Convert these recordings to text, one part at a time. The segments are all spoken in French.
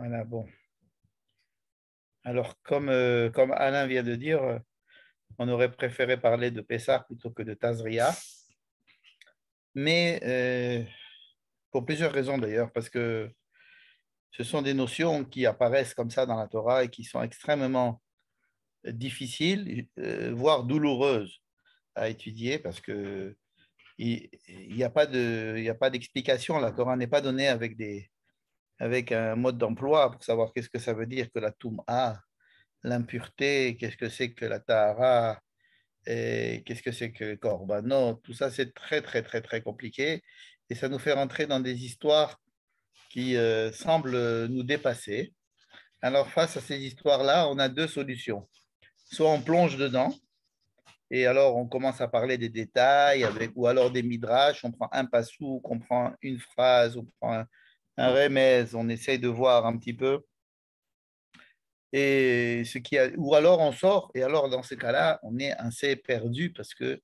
Voilà, bon. Alors, comme Alain vient de dire, on aurait préféré parler de Pessah plutôt que de Tazria, mais pour plusieurs raisons d'ailleurs, parce que ce sont des notions qui apparaissent comme ça dans la Torah et qui sont extrêmement difficiles, voire douloureuses à étudier, parce que il n'y a pas d'explication. La Torah n'est pas donnée avec un mode d'emploi pour savoir qu'est-ce que ça veut dire que la Toum'a, l'impureté, qu'est-ce que c'est que la Tahara, et qu'est-ce que c'est que le Korbanot. Tout ça, c'est très, très, très, très compliqué. Et ça nous fait rentrer dans des histoires qui semblent nous dépasser. Alors, face à ces histoires-là, on a deux solutions. Soit on plonge dedans, et alors on commence à parler des détails, ou alors des midrash, on prend un passouk, on prend une phrase, on prend un remez, on essaye de voir un petit peu ou alors on sort, et alors dans ce cas-là, on est assez perdu parce que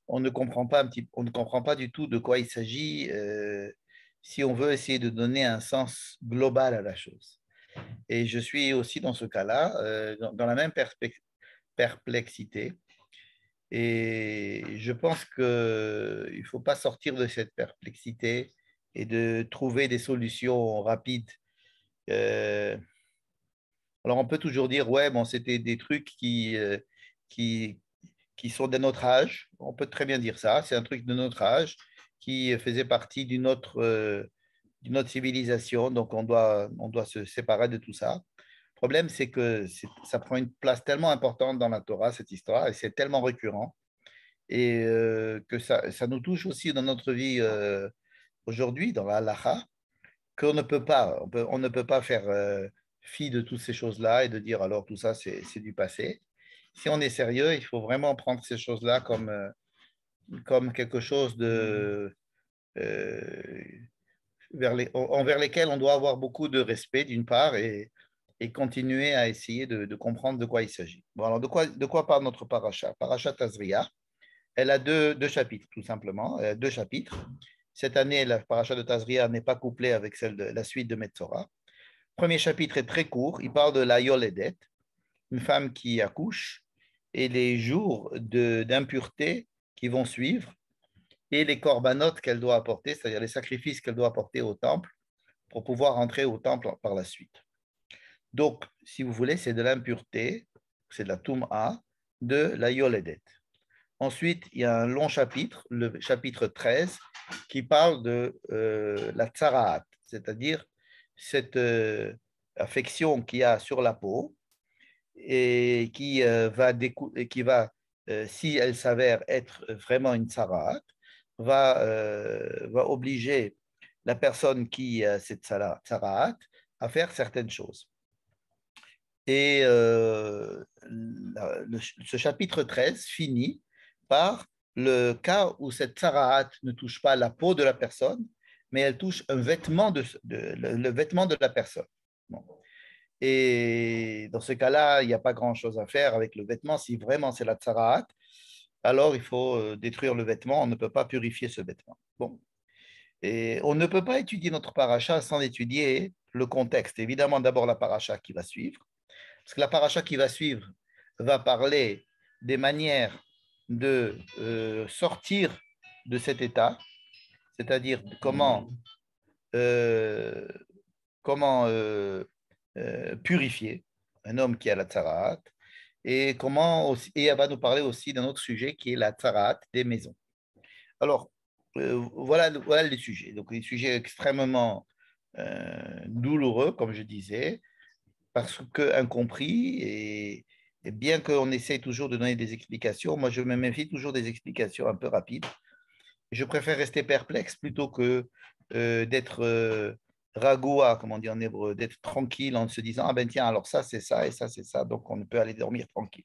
on ne comprend pas on ne comprend pas du tout de quoi il s'agit si on veut essayer de donner un sens global à la chose. Et je suis aussi dans ce cas-là, dans la même perplexité. Et je pense qu'il ne faut pas sortir de cette perplexité et de trouver des solutions rapides. Euh, Alors, on peut toujours dire, ouais, bon, c'était des trucs qui, qui sont de notre âge. On peut très bien dire ça. C'est un truc de notre âge qui faisait partie d'une autre civilisation. Donc, on doit se séparer de tout ça. Le problème, c'est que ça prend une place tellement importante dans la Torah, cette histoire, et c'est tellement récurrent, et que ça nous touche aussi dans notre vie aujourd'hui, dans la halakha, qu'on ne peut pas, on ne peut pas faire fi de toutes ces choses-là et de dire alors tout ça, c'est du passé. Si on est sérieux, il faut vraiment prendre ces choses-là comme quelque chose euh, envers lesquels on doit avoir beaucoup de respect, d'une part, et continuer à essayer de comprendre de quoi il s'agit. Bon, alors de quoi parle notre paracha? Paracha Tazria, elle a deux chapitres, tout simplement, deux chapitres. Cette année, la paracha de Tazria n'est pas couplée avec celle de la suite de Metzora. Le premier chapitre est très court. Il parle de la Yoledet, une femme qui accouche, et les jours d'impureté qui vont suivre, et les corbanotes qu'elle doit apporter, c'est-à-dire les sacrifices qu'elle doit apporter au temple pour pouvoir entrer au temple par la suite. Donc, si vous voulez, c'est de l'impureté, c'est de la Toum'a, de la Yoledet. Ensuite, il y a un long chapitre, le chapitre 13, qui parle de la tsaraat, c'est-à-dire cette affection qu'il y a sur la peau et qui va si elle s'avère être vraiment une tsaraat, va obliger la personne qui a cette tsaraat à faire certaines choses. Et ce chapitre 13 finit par le cas où cette tsaraat ne touche pas la peau de la personne, mais elle touche un vêtement le vêtement de la personne. Bon. Et dans ce cas-là, il n'y a pas grand-chose à faire avec le vêtement. Si vraiment c'est la tsaraat, alors il faut détruire le vêtement. On ne peut pas purifier ce vêtement. Bon. Et on ne peut pas étudier notre paracha sans étudier le contexte. Évidemment, d'abord la paracha qui va suivre. Parce que la paracha qui va suivre va parler des manières de sortir de cet état, c'est-à-dire euh, comment purifier un homme qui a la tsaraat, et elle va nous parler aussi d'un autre sujet qui est la tsaraat des maisons. Alors, voilà les sujets. Donc, des sujets extrêmement douloureux, comme je disais, parce que incompris, et bien qu'on essaye toujours de donner des explications, moi je me méfie toujours des explications un peu rapides. Je préfère rester perplexe plutôt que d'être ragoua, comme on dit en hébreu, d'être tranquille en se disant, ah ben tiens, alors ça c'est ça et ça c'est ça, donc on peut aller dormir tranquille.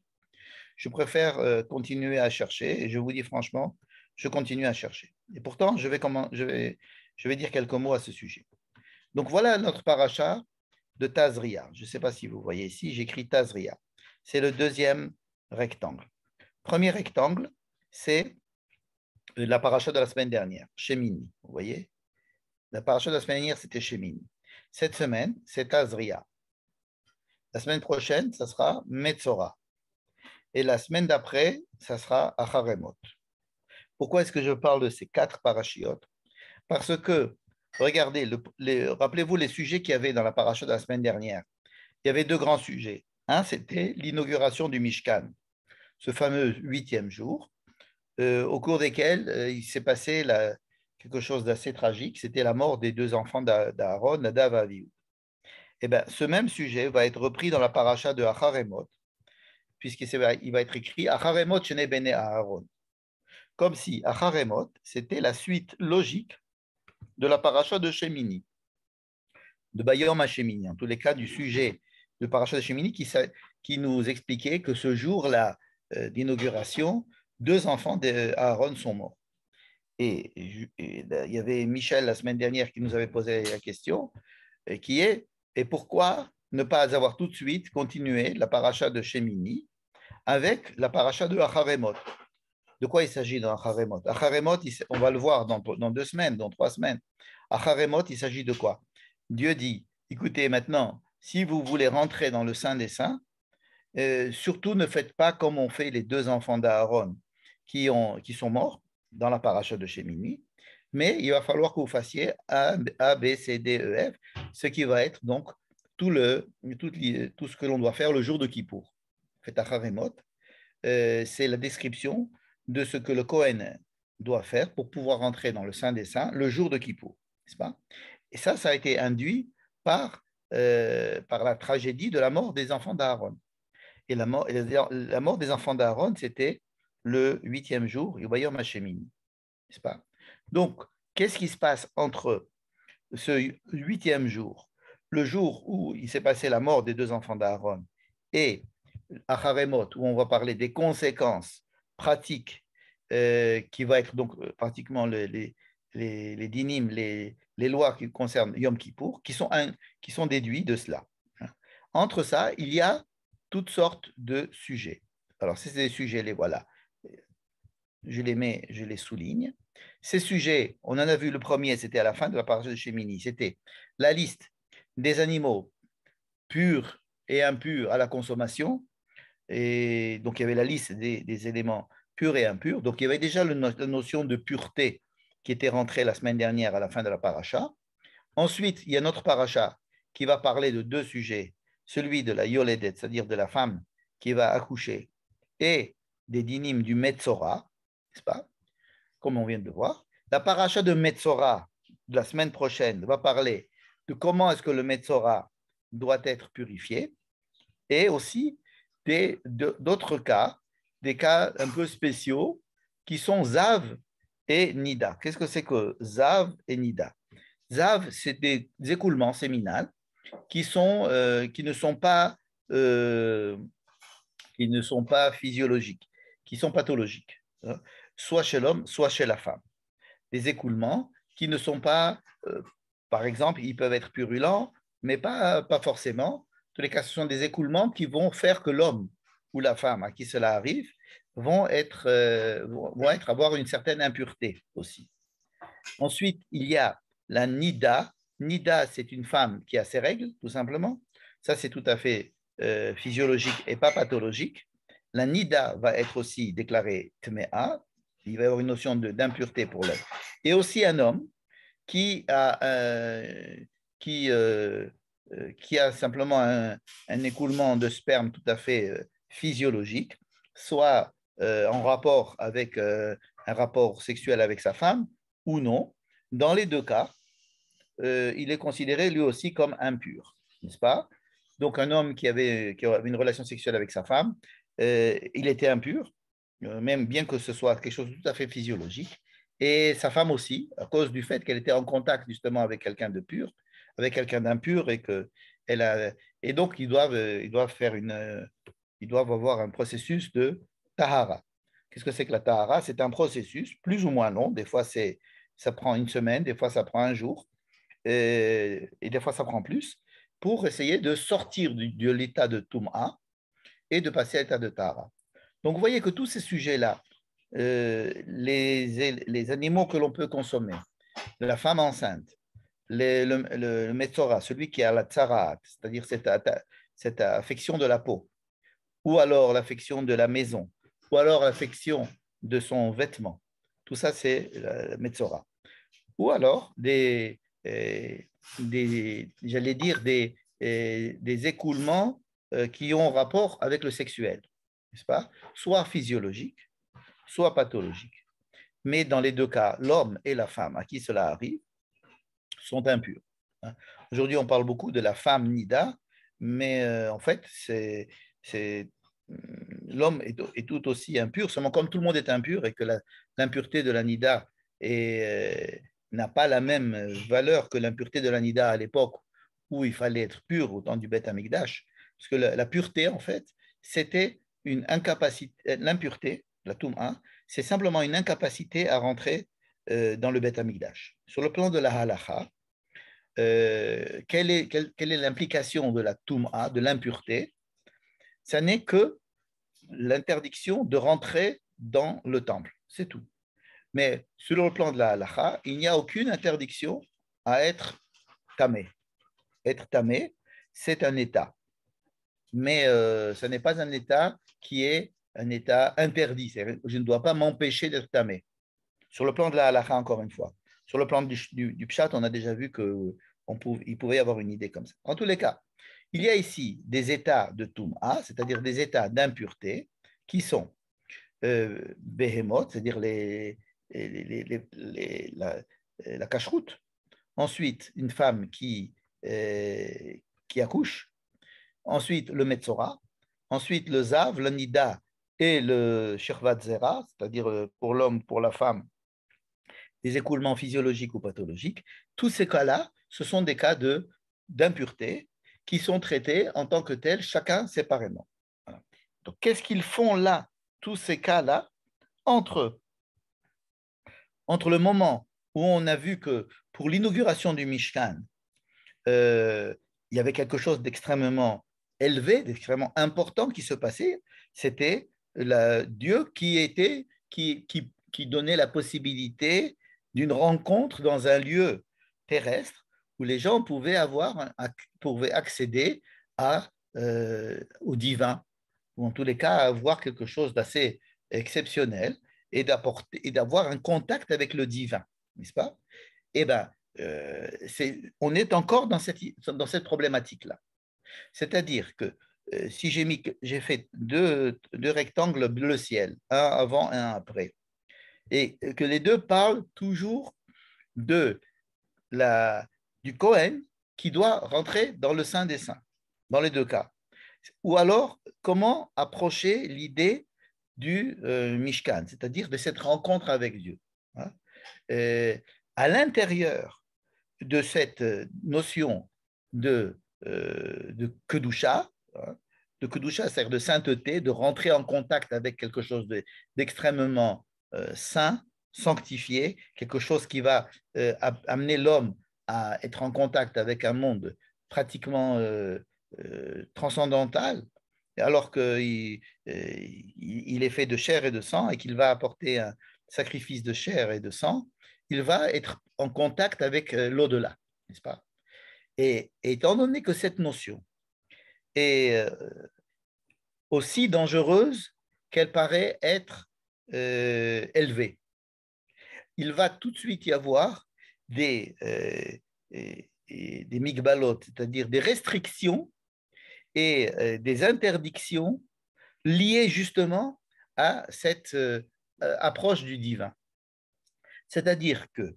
Je préfère continuer à chercher, et je vous dis franchement, je continue à chercher. Et pourtant, je vais dire quelques mots à ce sujet. Donc voilà notre paracha de Tazria. Je ne sais pas si vous voyez ici, j'écris Tazria. C'est le deuxième rectangle. Premier rectangle, c'est la paracha de la semaine dernière, Shemini. Vous voyez? La paracha de la semaine dernière, c'était Shemini. Cette semaine, c'est Azria. La semaine prochaine, ça sera Metzora. Et la semaine d'après, ça sera Acharemot. Pourquoi est-ce que je parle de ces 4 parachiotes? Parce que, regardez, rappelez-vous les sujets qu'il y avait dans la paracha de la semaine dernière. Il y avait 2 grands sujets. Un, c'était l'inauguration du Mishkan, ce fameux 8e jour, au cours desquels il s'est passé quelque chose d'assez tragique. C'était la mort des 2 enfants d'Aaron, Nadav et Avihu. Eh bien, ce même sujet va être repris dans la paracha de Acharemot, puisqu'il va être écrit Acharemot shene bene Aaron. Comme si Acharemot, c'était la suite logique de la paracha de Shemini, de Bayom HaShemini, en tous les cas du sujet de paracha de Shemini qui nous expliquait que ce jour-là d'inauguration, 2 enfants d'Aaron sont morts. Et il y avait Michel la semaine dernière qui nous avait posé la question, qui est, et pourquoi ne pas avoir tout de suite continué la paracha de Shemini avec la paracha de Acharemot? De quoi il s'agit dans Acharemot? Acharemot, on va le voir dans 2 semaines, dans 3 semaines. Acharemot, il s'agit de quoi? Dieu dit, écoutez, maintenant, si vous voulez rentrer dans le Saint des Saints, surtout ne faites pas comme ont fait les 2 enfants d'Aaron qui sont morts dans la paracha de Shemini, mais il va falloir que vous fassiez A, B, C, D, E, F, ce qui va être donc tout ce que l'on doit faire le jour de Kippour. Faites Acharemot, c'est la description de ce que le Kohen doit faire pour pouvoir rentrer dans le Saint des Saints le jour de Kippour, n'est-ce pas? Et ça a été induit par la tragédie de la mort des enfants d'Aaron. Et la mort des enfants d'Aaron, c'était le 8e jour, Yobayom Hashemini, n'est-ce pas? Donc, qu'est-ce qui se passe entre ce 8e jour, le jour où il s'est passé la mort des 2 enfants d'Aaron, et Acharemot, où on va parler des conséquences pratiques qui va être donc pratiquement les dinim, les lois qui concernent Yom Kippour, qui sont déduits de cela. Entre ça, il y a toutes sortes de sujets. Alors, ces sujets, les voilà. Je les souligne. Ces sujets, on en a vu le premier, c'était à la fin de la paracha de Shemini, c'était la liste des animaux purs et impurs à la consommation. Et donc, il y avait la liste des éléments purs et impurs. Donc, il y avait déjà la notion de pureté qui était rentrée la semaine dernière à la fin de la paracha. Ensuite, il y a notre paracha qui va parler de 2 sujets, celui de la yoledet, c'est-à-dire de la femme qui va accoucher, et des dinim du Metzora, n'est-ce pas, comme on vient de le voir. La paracha de Metzora de la semaine prochaine va parler de comment est-ce que le Metzora doit être purifié, et aussi d'autres cas, des cas un peu spéciaux, qui sont Zav et Nida. Qu'est-ce que c'est que Zav et Nida? Zav, c'est des écoulements séminales qui ne sont pas physiologiques, qui sont pathologiques, hein, soit chez l'homme, soit chez la femme. Des écoulements qui ne sont pas, par exemple, ils peuvent être purulents, mais pas forcément. En tous les cas, ce sont des écoulements qui vont faire que l'homme ou la femme à qui cela arrive vont avoir une certaine impureté aussi. Ensuite, il y a la nida. Nida, c'est une femme qui a ses règles, tout simplement. Ça, c'est tout à fait physiologique et pas pathologique. La nida va être aussi déclarée tmea. Il va y avoir une notion d'impureté pour l'homme. Et aussi un homme qui a simplement un écoulement de sperme tout à fait physiologique, soit en rapport avec un rapport sexuel avec sa femme ou non. Dans les 2 cas, il est considéré lui aussi comme impur, n'est-ce pas? Donc un homme qui avait une relation sexuelle avec sa femme, il était impur, même bien que ce soit quelque chose de tout à fait physiologique. Et sa femme aussi, à cause du fait qu'elle était en contact justement avec quelqu'un de pur, avec quelqu'un d'impur, et donc ils doivent avoir un processus de tahara. Qu'est-ce que c'est que la tahara? C'est un processus plus ou moins long. Des fois, ça prend une semaine, des fois, ça prend un jour, et des fois, ça prend plus, pour essayer de sortir de l'état de Tum'a et de passer à l'état de tahara. Donc, vous voyez que tous ces sujets-là, les animaux que l'on peut consommer, la femme enceinte, le Metzora, celui qui a la tsarat, c'est-à-dire cette affection de la peau, ou alors l'affection de la maison, ou alors l'affection de son vêtement. Tout ça, c'est le Metzora. Ou alors j'allais dire, des écoulements qui ont rapport avec le sexuel, n'est-ce pas? Soit physiologique, soit pathologique. Mais dans les deux cas, l'homme et la femme à qui cela arrive sont impurs. Aujourd'hui, on parle beaucoup de la femme nida, mais en fait, l'homme est tout aussi impur, seulement comme tout le monde est impur et que l'impureté de la nida n'a pas la même valeur que l'impureté de la nida à l'époque où il fallait être pur au temps du Beth Amikdash, parce que la pureté, en fait, c'était une incapacité, l'impureté, la Toum'a, c'est simplement une incapacité à rentrer dans le Beth Amikdash. Sur le plan de la halacha, quelle est l'implication de la Toum'a, de l'impureté? Ça n'est que l'interdiction de rentrer dans le temple, c'est tout. Mais sur le plan de la halacha, il n'y a aucune interdiction à être tamé. Être tamé, c'est un état. Mais ce n'est pas un état qui est un état interdit. Je ne dois pas m'empêcher d'être tamé. Sur le plan de la halacha, encore une fois. Sur le plan du pshat, on a déjà vu qu'il pouvait y avoir une idée comme ça. En tous les cas, il y a ici des états de Toum'a, c'est-à-dire des états d'impureté, qui sont behemoth, c'est-à-dire la cacheroute. Ensuite, une femme qui accouche. Ensuite, le metzora. Ensuite, le zav, le nida et le shirvat zera, c'est-à-dire pour l'homme, pour la femme, des écoulements physiologiques ou pathologiques. Tous ces cas-là, ce sont des cas d'impureté qui sont traités en tant que tels, chacun séparément. Voilà. Donc, qu'est-ce qu'ils font là, tous ces cas-là, entre le moment où on a vu que pour l'inauguration du Mishkan, il y avait quelque chose d'extrêmement élevé, d'extrêmement important qui se passait, c'était Dieu qui donnait la possibilité d'une rencontre dans un lieu terrestre où les gens pouvaient accéder au divin, ou en tous les cas avoir quelque chose d'assez exceptionnel et d'avoir un contact avec le divin, n'est-ce pas? Eh bien, on est encore dans cette problématique-là. C'est-à-dire que si j'ai fait deux rectangles bleu ciel, un avant et un après, et que les deux parlent toujours du Kohen qui doit rentrer dans le Saint des Saints, dans les deux cas. Ou alors, comment approcher l'idée du Mishkan, c'est-à-dire de cette rencontre avec Dieu. Hein. À l'intérieur de cette notion de Kedusha, hein, de Kedusha, c'est-à-dire de sainteté, de rentrer en contact avec quelque chose d'extrêmement saint, sanctifié, quelque chose qui va amener l'homme à être en contact avec un monde pratiquement transcendantal, alors qu'il est fait de chair et de sang et qu'il va apporter un sacrifice de chair et de sang, il va être en contact avec l'au-delà, n'est-ce pas? Et étant donné que cette notion est aussi dangereuse qu'elle paraît être élevée, il va tout de suite y avoir des migbalot, c'est-à-dire des restrictions et des interdictions liées justement à cette approche du divin. C'est-à-dire que,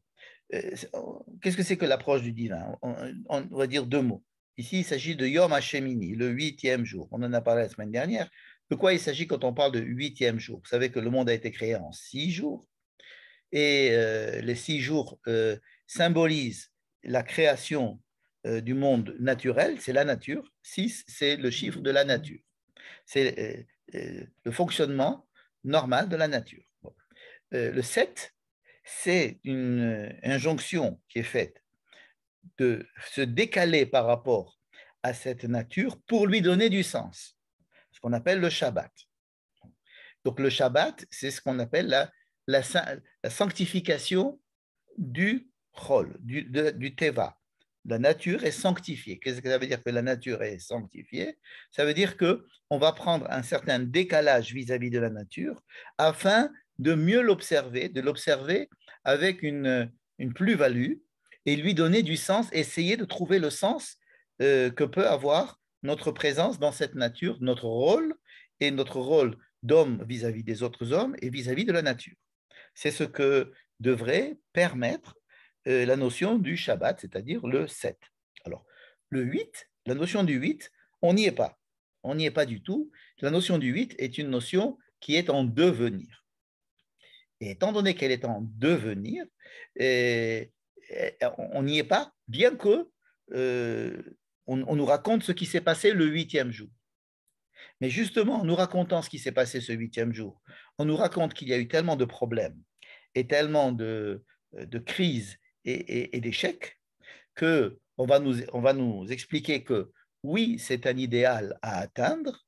qu'est-ce que c'est que l'approche du divin? On va dire deux mots. Ici, il s'agit de Yom HaShemini, le 8e jour. On en a parlé la semaine dernière. De quoi il s'agit quand on parle de 8e jour? Vous savez que le monde a été créé en 6 jours et les 6 jours symbolisent la création du monde naturel, c'est la nature. 6, c'est le chiffre de la nature. C'est le fonctionnement normal de la nature. Bon. Le 7, c'est une injonction qui est faite de se décaler par rapport à cette nature pour lui donner du sens, ce qu'on appelle le Shabbat. Donc le Shabbat, c'est ce qu'on appelle la sanctification du Chol, du Teva. la nature est sanctifiée. Qu'est-ce que ça veut dire que la nature est sanctifiée? Ça veut dire qu'on va prendre un certain décalage vis-à-vis de la nature afin de mieux l'observer, de l'observer avec une plus-value et lui donner du sens, essayer de trouver le sens que peut avoir notre présence dans cette nature, notre rôle et notre rôle d'homme vis-à-vis des autres hommes et vis-à-vis de la nature. C'est ce que devrait permettre la notion du Shabbat, c'est-à-dire le 7. Alors, le 8, la notion du 8, on n'y est pas. On n'y est pas du tout. La notion du 8 est une notion qui est en devenir. Et étant donné qu'elle est en devenir, on n'y est pas, bien que on nous raconte ce qui s'est passé le 8e jour. Mais justement, en nous racontant ce qui s'est passé ce 8e jour, on nous raconte qu'il y a eu tellement de problèmes et tellement de crises et d'échecs qu'on va nous expliquer que oui, c'est un idéal à atteindre,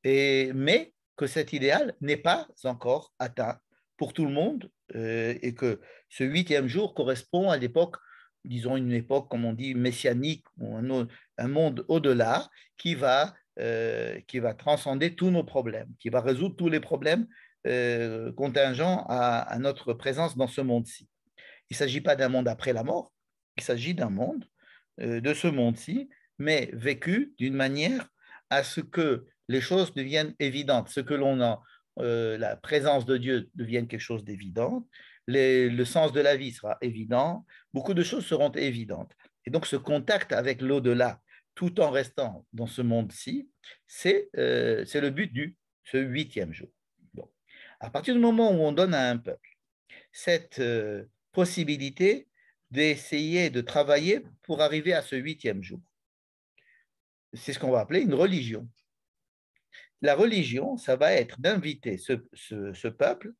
mais que cet idéal n'est pas encore atteint pour tout le monde et que ce 8e jour correspond à l'époque, disons une époque, comme on dit, messianique, ou un monde au-delà qui va transcender tous nos problèmes, qui va résoudre tous les problèmes contingents à notre présence dans ce monde-ci. Il ne s'agit pas d'un monde après la mort, il s'agit d'un monde, de ce monde-ci, mais vécu d'une manière à ce que les choses deviennent évidentes, ce que l'on a, la présence de Dieu devienne quelque chose d'évident, le sens de la vie sera évident, beaucoup de choses seront évidentes. Et donc ce contact avec l'au-delà, tout en restant dans ce monde-ci, c'est le but de ce 8e jour. Bon. À partir du moment où on donne à un peuple cette possibilité d'essayer de travailler pour arriver à ce 8e jour, c'est ce qu'on va appeler une religion. La religion, ça va être d'inviter ce peuple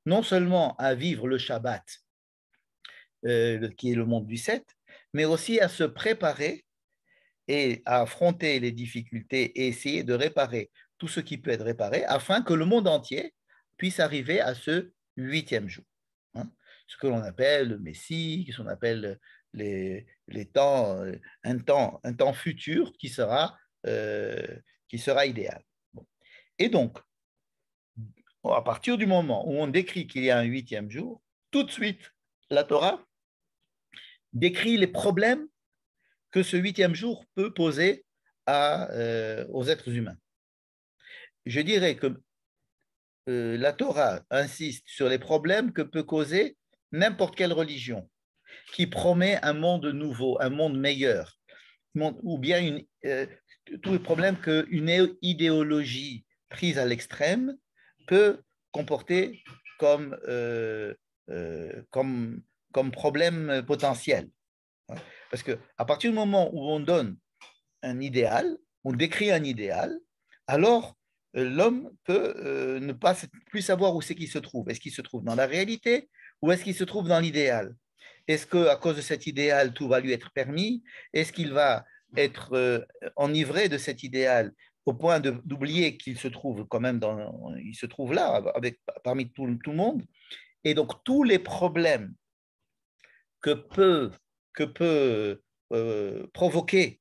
non seulement à vivre le Shabbat, qui est le monde du 7, mais aussi à se préparer et à affronter les difficultés et essayer de réparer tout ce qui peut être réparé afin que le monde entier puisse arriver à ce 8e jour. Hein, ce que l'on appelle le Messie, ce qu'on appelle les temps, un temps futur qui sera idéal. Bon. Et donc, à partir du moment où on décrit qu'il y a un 8e jour, tout de suite, la Torah décrit les problèmes que ce 8e jour peut poser aux êtres humains. Je dirais que la Torah insiste sur les problèmes que peut causer n'importe quelle religion qui promet un monde nouveau, un monde meilleur, ou bien tous les problèmes qu'une idéologie prise à l'extrême peut comporter comme problème potentiel. Parce qu'à partir du moment où on donne un idéal, on décrit un idéal, alors l'homme peut ne pas plus savoir où c'est qu'il se trouve. Est-ce qu'il se trouve dans la réalité ou est-ce qu'il se trouve dans l'idéal? Est-ce qu'à cause de cet idéal, tout va lui être permis? Est-ce qu'il va être enivré de cet idéal au point d'oublier qu'il se trouve quand même il se trouve là, parmi tout le monde? Et donc, tous les problèmes que peut provoquer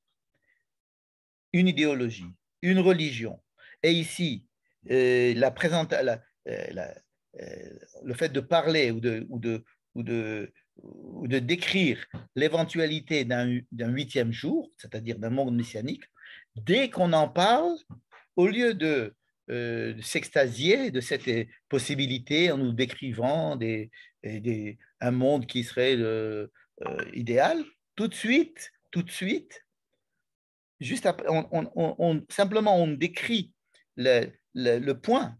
une idéologie, une religion, et ici, le fait de parler ou de décrire l'éventualité d'un 8e jour, c'est-à-dire d'un monde messianique, dès qu'on en parle, au lieu de s'extasier de cette possibilité en nous décrivant un monde qui serait idéal, tout de suite, juste après, simplement on décrit le point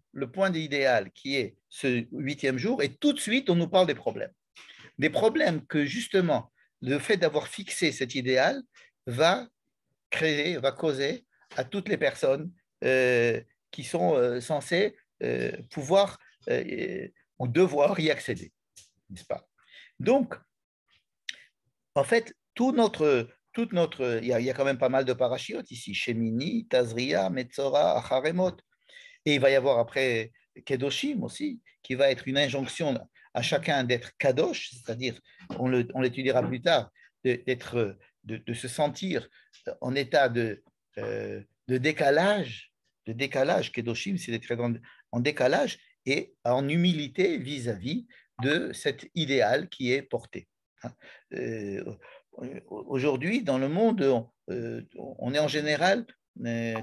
d'idéal qui est ce 8e jour et tout de suite on nous parle des problèmes. Des problèmes que justement le fait d'avoir fixé cet idéal va causer à toutes les personnes qui sont censées pouvoir ou devoir y accéder, n'est-ce pas? Donc, en fait, il y a quand même pas mal de parachiotes ici, Shemini, Tazria, Metzora, Acharemot. Et il va y avoir après Kedoshim aussi, qui va être une injonction à chacun d'être Kadosh, c'est-à-dire, on l'étudiera plus tard, de se sentir en état de décalage, Kedoshim, c'est d'être en décalage et en humilité vis-à-vis de cet idéal qui est porté. Aujourd'hui, dans le monde, on est en général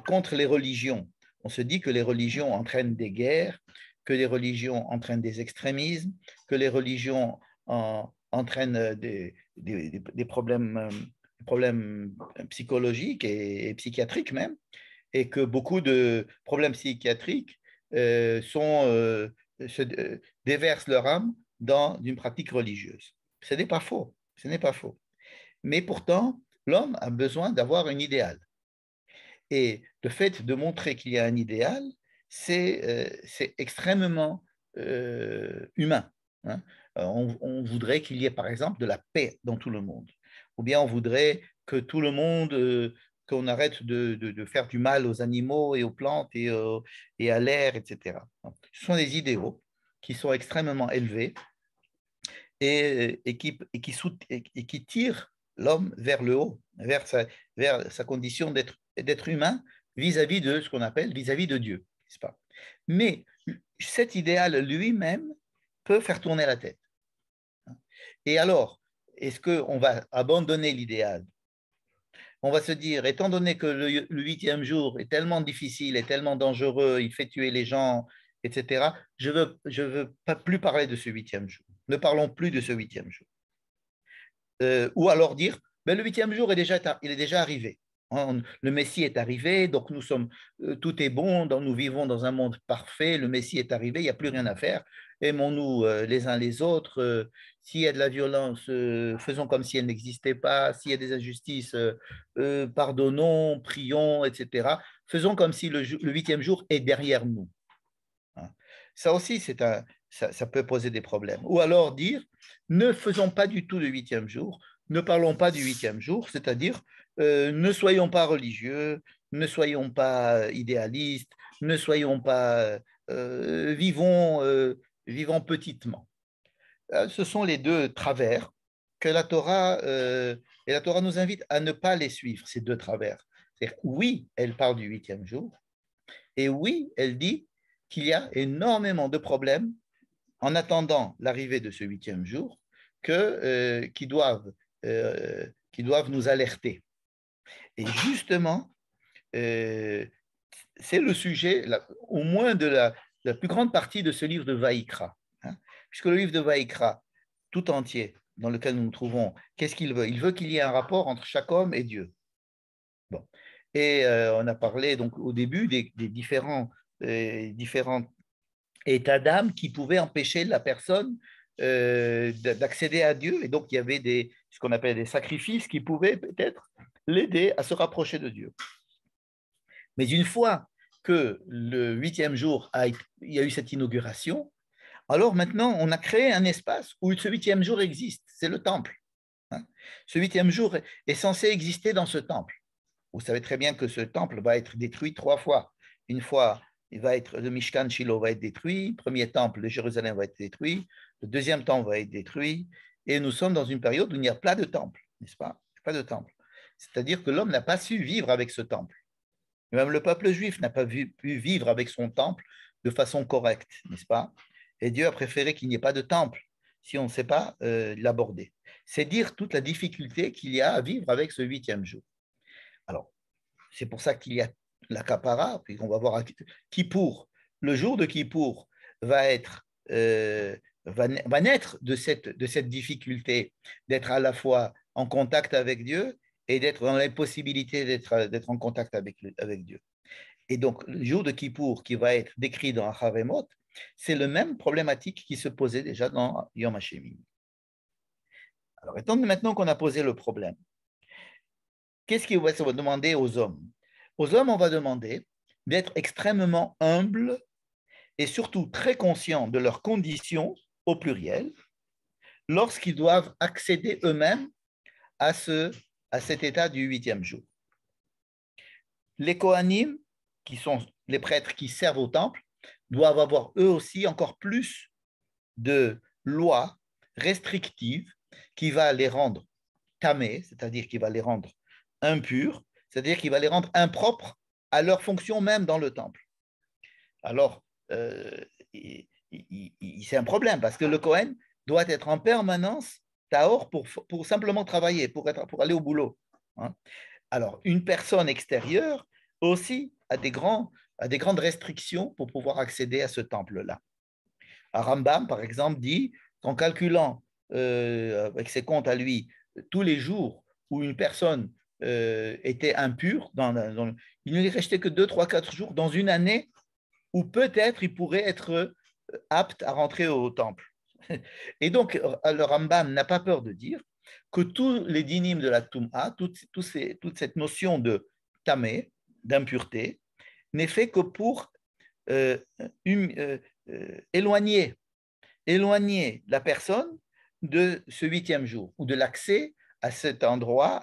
contre les religions. On se dit que les religions entraînent des guerres, que les religions entraînent des extrémismes, que les religions entraînent des problèmes psychologiques et psychiatriques même, et que beaucoup de problèmes psychiatriques déversent leur âme dans une pratique religieuse. Ce n'est pas faux, ce n'est pas faux. Mais pourtant, l'homme a besoin d'avoir un idéal. Et le fait de montrer qu'il y a un idéal, c'est extrêmement humain. Hein. On voudrait qu'il y ait, par exemple, de la paix dans tout le monde. Ou bien on voudrait que tout le monde, qu'on arrête de faire du mal aux animaux et aux plantes et à l'air, etc. Ce sont des idéaux qui sont extrêmement élevés et qui tirent l'homme vers le haut, vers sa condition d'être humain vis-à-vis de ce qu'on appelle vis-à-vis de Dieu, n'est-ce pas? Mais cet idéal lui-même peut faire tourner la tête. Et alors, est-ce qu'on va abandonner l'idéal? On va se dire, étant donné que le 8e jour est tellement difficile et tellement dangereux, il fait tuer les gens, etc., je ne veux pas plus parler de ce 8e jour. Ne parlons plus de ce 8e jour. Ou alors dire, ben, le 8e jour il est déjà arrivé. Le Messie est arrivé, donc tout est bon, nous vivons dans un monde parfait, le Messie est arrivé, il n'y a plus rien à faire. Aimons-nous les uns les autres. S'il y a de la violence, faisons comme si elle n'existait pas. S'il y a des injustices, pardonnons, prions, etc. Faisons comme si le 8e jour est derrière nous. Ça aussi, ça peut poser des problèmes. Ou alors dire, ne faisons pas du tout le 8e jour, ne parlons pas du 8e jour, c'est-à-dire ne soyons pas religieux, ne soyons pas idéalistes, ne soyons pas, vivons petitement. Ce sont les deux travers que la Torah, et la Torah nous invite à ne pas les suivre, ces deux travers. C'est-à-dire, oui, elle parle du 8e jour, et oui, elle dit qu'il y a énormément de problèmes en attendant l'arrivée de ce 8e jour qui doivent nous alerter. Et justement, c'est le sujet, au moins de la plus grande partie de ce livre de Vaïkra. Hein, puisque le livre de Vaïkra, tout entier, dans lequel nous nous trouvons, qu'est-ce qu'il veut? Il veut qu'il y ait un rapport entre chaque homme et Dieu. Bon. Et on a parlé donc au début des différents états d'âme qui pouvaient empêcher la personne d'accéder à Dieu. Et donc, il y avait ce qu'on appelle des sacrifices qui pouvaient peut-être l'aider à se rapprocher de Dieu. Mais une fois que le 8e jour, il y a eu cette inauguration, alors maintenant, on a créé un espace où ce 8e jour existe, c'est le temple. Hein. Ce 8e jour est censé exister dans ce temple. Vous savez très bien que ce temple va être détruit 3 fois. Une fois, le Mishkan Shiloh va être détruit, le premier temple de Jérusalem va être détruit, le deuxième temple va être détruit, et nous sommes dans une période où il n'y a pas de temple, n'est-ce pas? Pas de temple. C'est-à-dire que l'homme n'a pas su vivre avec ce temple. Et même le peuple juif n'a pas pu vivre avec son temple de façon correcte, n'est-ce pas? Et Dieu a préféré qu'il n'y ait pas de temple si on ne sait pas l'aborder. C'est dire toute la difficulté qu'il y a à vivre avec ce 8e jour. Alors, c'est pour ça qu'il y a la kapara, puis on va voir Kippour. Le jour de Kippour va naître de cette difficulté d'être à la fois en contact avec Dieu et d'être dans l'impossibilité d'être en contact avec Dieu. Et donc, le jour de Kippour qui va être décrit dans Acharemot, c'est le même problématique qui se posait déjà dans Yom HaShemim. Alors, étant donné maintenant qu'on a posé le problème, qu'est-ce qu'on va se demander aux hommes? Aux hommes, on va demander d'être extrêmement humbles et surtout très conscients de leurs conditions, au pluriel, lorsqu'ils doivent accéder eux-mêmes à cet état du 8e jour. Les Kohanim, qui sont les prêtres qui servent au temple, doivent avoir eux aussi encore plus de lois restrictives qui va les rendre tamé, c'est-à-dire qu'il va les rendre impurs, c'est-à-dire qu'il va les rendre impropres à leur fonction même dans le temple. Alors, c'est un problème parce que le Cohen doit être en permanence tahor pour simplement travailler, pour aller au boulot. Hein. Alors, une personne extérieure aussi a des grandes restrictions pour pouvoir accéder à ce temple-là. Rambam, par exemple, dit qu'en calculant avec ses comptes à lui tous les jours où une personne était impure, il ne lui restait que 2, 3, 4 jours dans une année où peut-être il pourrait être apte à rentrer au temple. Et donc, le Rambam n'a pas peur de dire que tous les dynimes de la Toum'a, toute cette notion de tamé, d'impureté, n'est fait que pour euh, éloigner la personne de ce 8e jour ou de l'accès à cet endroit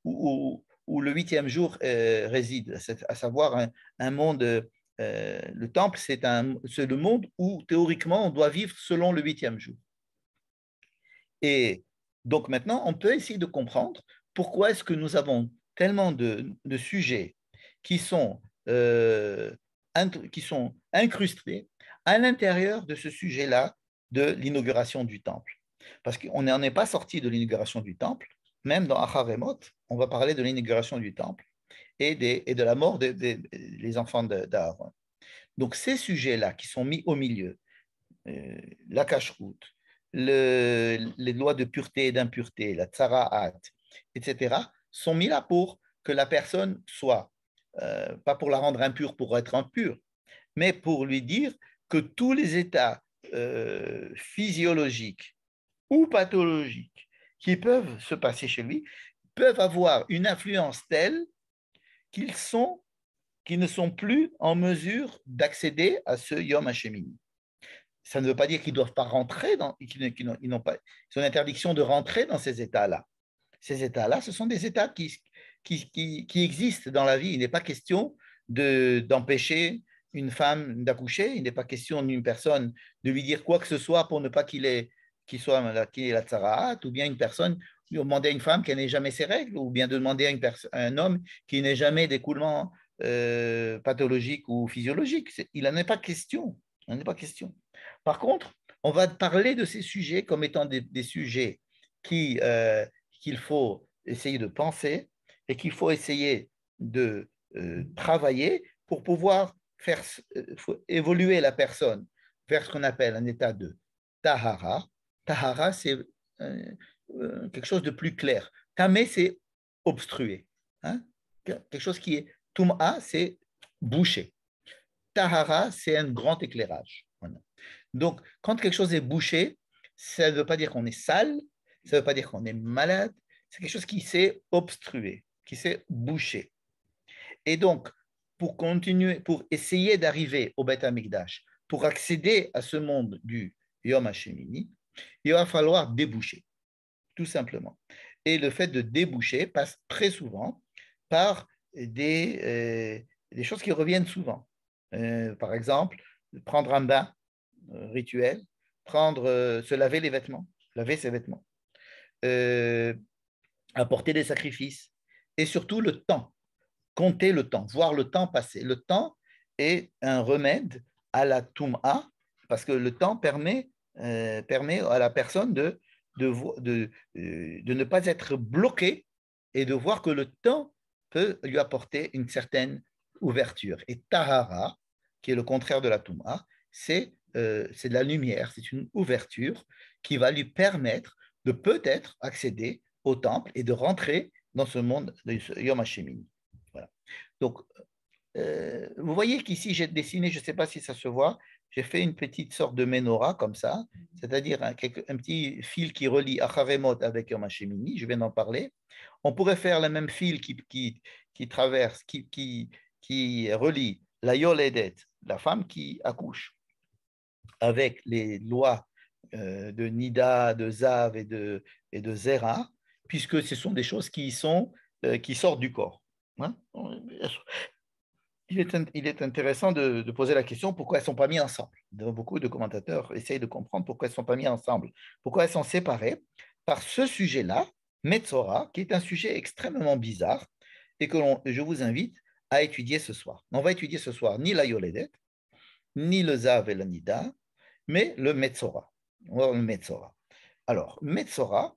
où le 8e jour réside, à savoir un monde. Le temple, c'est le monde où théoriquement on doit vivre selon le 8e jour. Et donc maintenant, on peut essayer de comprendre pourquoi est-ce que nous avons tellement de sujets qui sont, qui sont incrustés à l'intérieur de ce sujet-là de l'inauguration du temple. Parce qu'on n'en est pas sorti de l'inauguration du temple, même dans Acharemot, on va parler de l'inauguration du temple et de la mort des enfants d'Aaron. Donc ces sujets-là qui sont mis au milieu, la cache-route, les lois de pureté et d'impureté, la tsaraat, etc., sont mis là pour que la personne soit, pas pour la rendre impure pour être impure, mais pour lui dire que tous les états physiologiques ou pathologiques qui peuvent se passer chez lui peuvent avoir une influence telle qu'ils ne sont plus en mesure d'accéder à ce Yom Hashemini. Ça ne veut pas dire qu'ils ne doivent pas rentrer, qu'ils n'ont pas, ils ont l'interdiction de rentrer dans ces états-là. Ces états-là, ce sont des états qui existent dans la vie. Il n'est pas question d'empêcher une femme d'accoucher, il n'est pas question d'une personne de lui dire quoi que ce soit pour ne pas qu'il ait la tsaraat, ou bien une personne de demander à une femme qu'elle n'ait jamais ses règles, ou bien de demander à un homme qui n'ait jamais d'écoulement pathologique ou physiologique. Il n'en est pas question. Il n'en est pas question. Par contre, on va parler de ces sujets comme étant des sujets qu'il faut essayer de penser et qu'il faut essayer de travailler pour pouvoir faire évoluer la personne vers ce qu'on appelle un état de tahara. Tahara, c'est quelque chose de plus clair. Tamé, c'est obstrué. Hein? Quelque chose qui est Tum'a, c'est bouché. Tahara, c'est un grand éclairage. Voilà. Donc, quand quelque chose est bouché, ça ne veut pas dire qu'on est sale, ça ne veut pas dire qu'on est malade, c'est quelque chose qui s'est obstrué, qui s'est bouché. Et donc, pour continuer, pour essayer d'arriver au Beth Amikdash, pour accéder à ce monde du Yom Hashemini, il va falloir déboucher, tout simplement. Et le fait de déboucher passe très souvent par des choses qui reviennent souvent. Par exemple, prendre un bain rituel, se laver les vêtements, laver ses vêtements, apporter des sacrifices, et surtout le temps, compter le temps, voir le temps passer. Le temps est un remède à la Toum'a, parce que le temps permet à la personne de ne pas être bloqué et de voir que le temps peut lui apporter une certaine ouverture. Et Tahara, qui est le contraire de la Toum'a, c'est de la lumière, c'est une ouverture qui va lui permettre de peut-être accéder au temple et de rentrer dans ce monde de Yom HaShemini. Voilà. Donc, vous voyez qu'ici, j'ai dessiné, je ne sais pas si ça se voit, j'ai fait une petite sorte de menorah comme ça, c'est-à-dire un petit fil qui relie Acharemot avec Yom HaShemini, je viens d'en parler. On pourrait faire le même fil qui traverse, qui relie la Yoledet, la femme qui accouche, avec les lois de Nida, de Zav et de Zera, puisque ce sont des choses qui sortent du corps. Hein? Il est intéressant de poser la question pourquoi elles ne sont pas mises ensemble. Beaucoup de commentateurs essayent de comprendre pourquoi elles ne sont pas mises ensemble, pourquoi elles sont séparées. par ce sujet-là, Metzora, qui est un sujet extrêmement bizarre et que je vous invite à étudier ce soir. On va étudier ce soir ni la Yoledet, ni le Zav et le Nida, mais le Metzora. On va voir le Metzora. Alors, Metzora,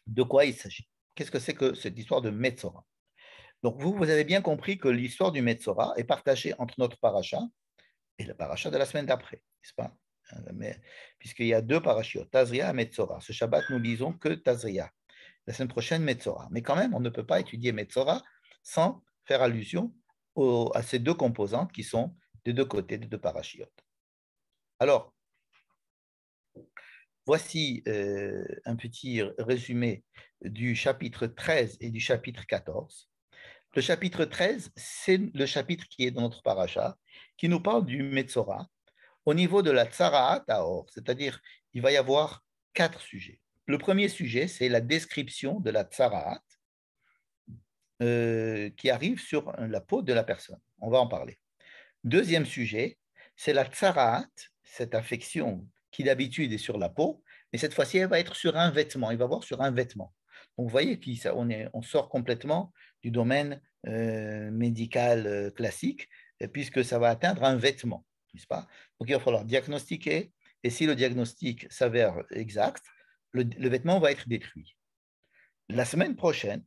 de quoi il s'agit? Qu'est-ce que c'est que cette histoire de Metzora? Donc, vous avez bien compris que l'histoire du Metzora est partagée entre notre paracha et le paracha de la semaine d'après, n'est-ce pas? Puisqu'il y a deux parachiotes, Tazria et Metzora. Ce Shabbat, nous lisons que Tazria. La semaine prochaine, Metzora. Mais quand même, on ne peut pas étudier Metzora sans faire allusion à ces deux composantes qui sont des deux côtés des deux parachiotes. Alors, voici un petit résumé du chapitre 13 et du chapitre 14. Le chapitre 13, c'est le chapitre qui est dans notre paracha, qui nous parle du Metzora au niveau de la Tsaraat Taor, c'est-à-dire il va y avoir 4 sujets. Le premier sujet, c'est la description de la Tsaraat qui arrive sur la peau de la personne. On va en parler. Deuxième sujet, c'est la Tsaraat, cette affection qui d'habitude est sur la peau, mais cette fois-ci, elle va être sur un vêtement. Il va voir sur un vêtement. Donc, vous voyez qu'on sort complètement du domaine médical classique, puisque ça va atteindre un vêtement, n'est-ce pas? Donc, il va falloir diagnostiquer, et si le diagnostic s'avère exact, le vêtement va être détruit. La semaine prochaine,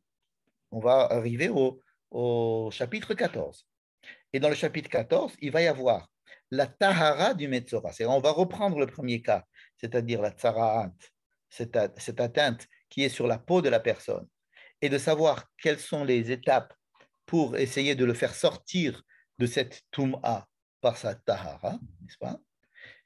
on va arriver au chapitre 14. Et dans le chapitre 14, il va y avoir la tahara du Metzora. On va reprendre le premier cas, c'est-à-dire la tsaraat, cette atteinte qui est sur la peau de la personne, et de savoir quelles sont les étapes pour essayer de le faire sortir de cette tum'a par sa tahara, n'est-ce pas?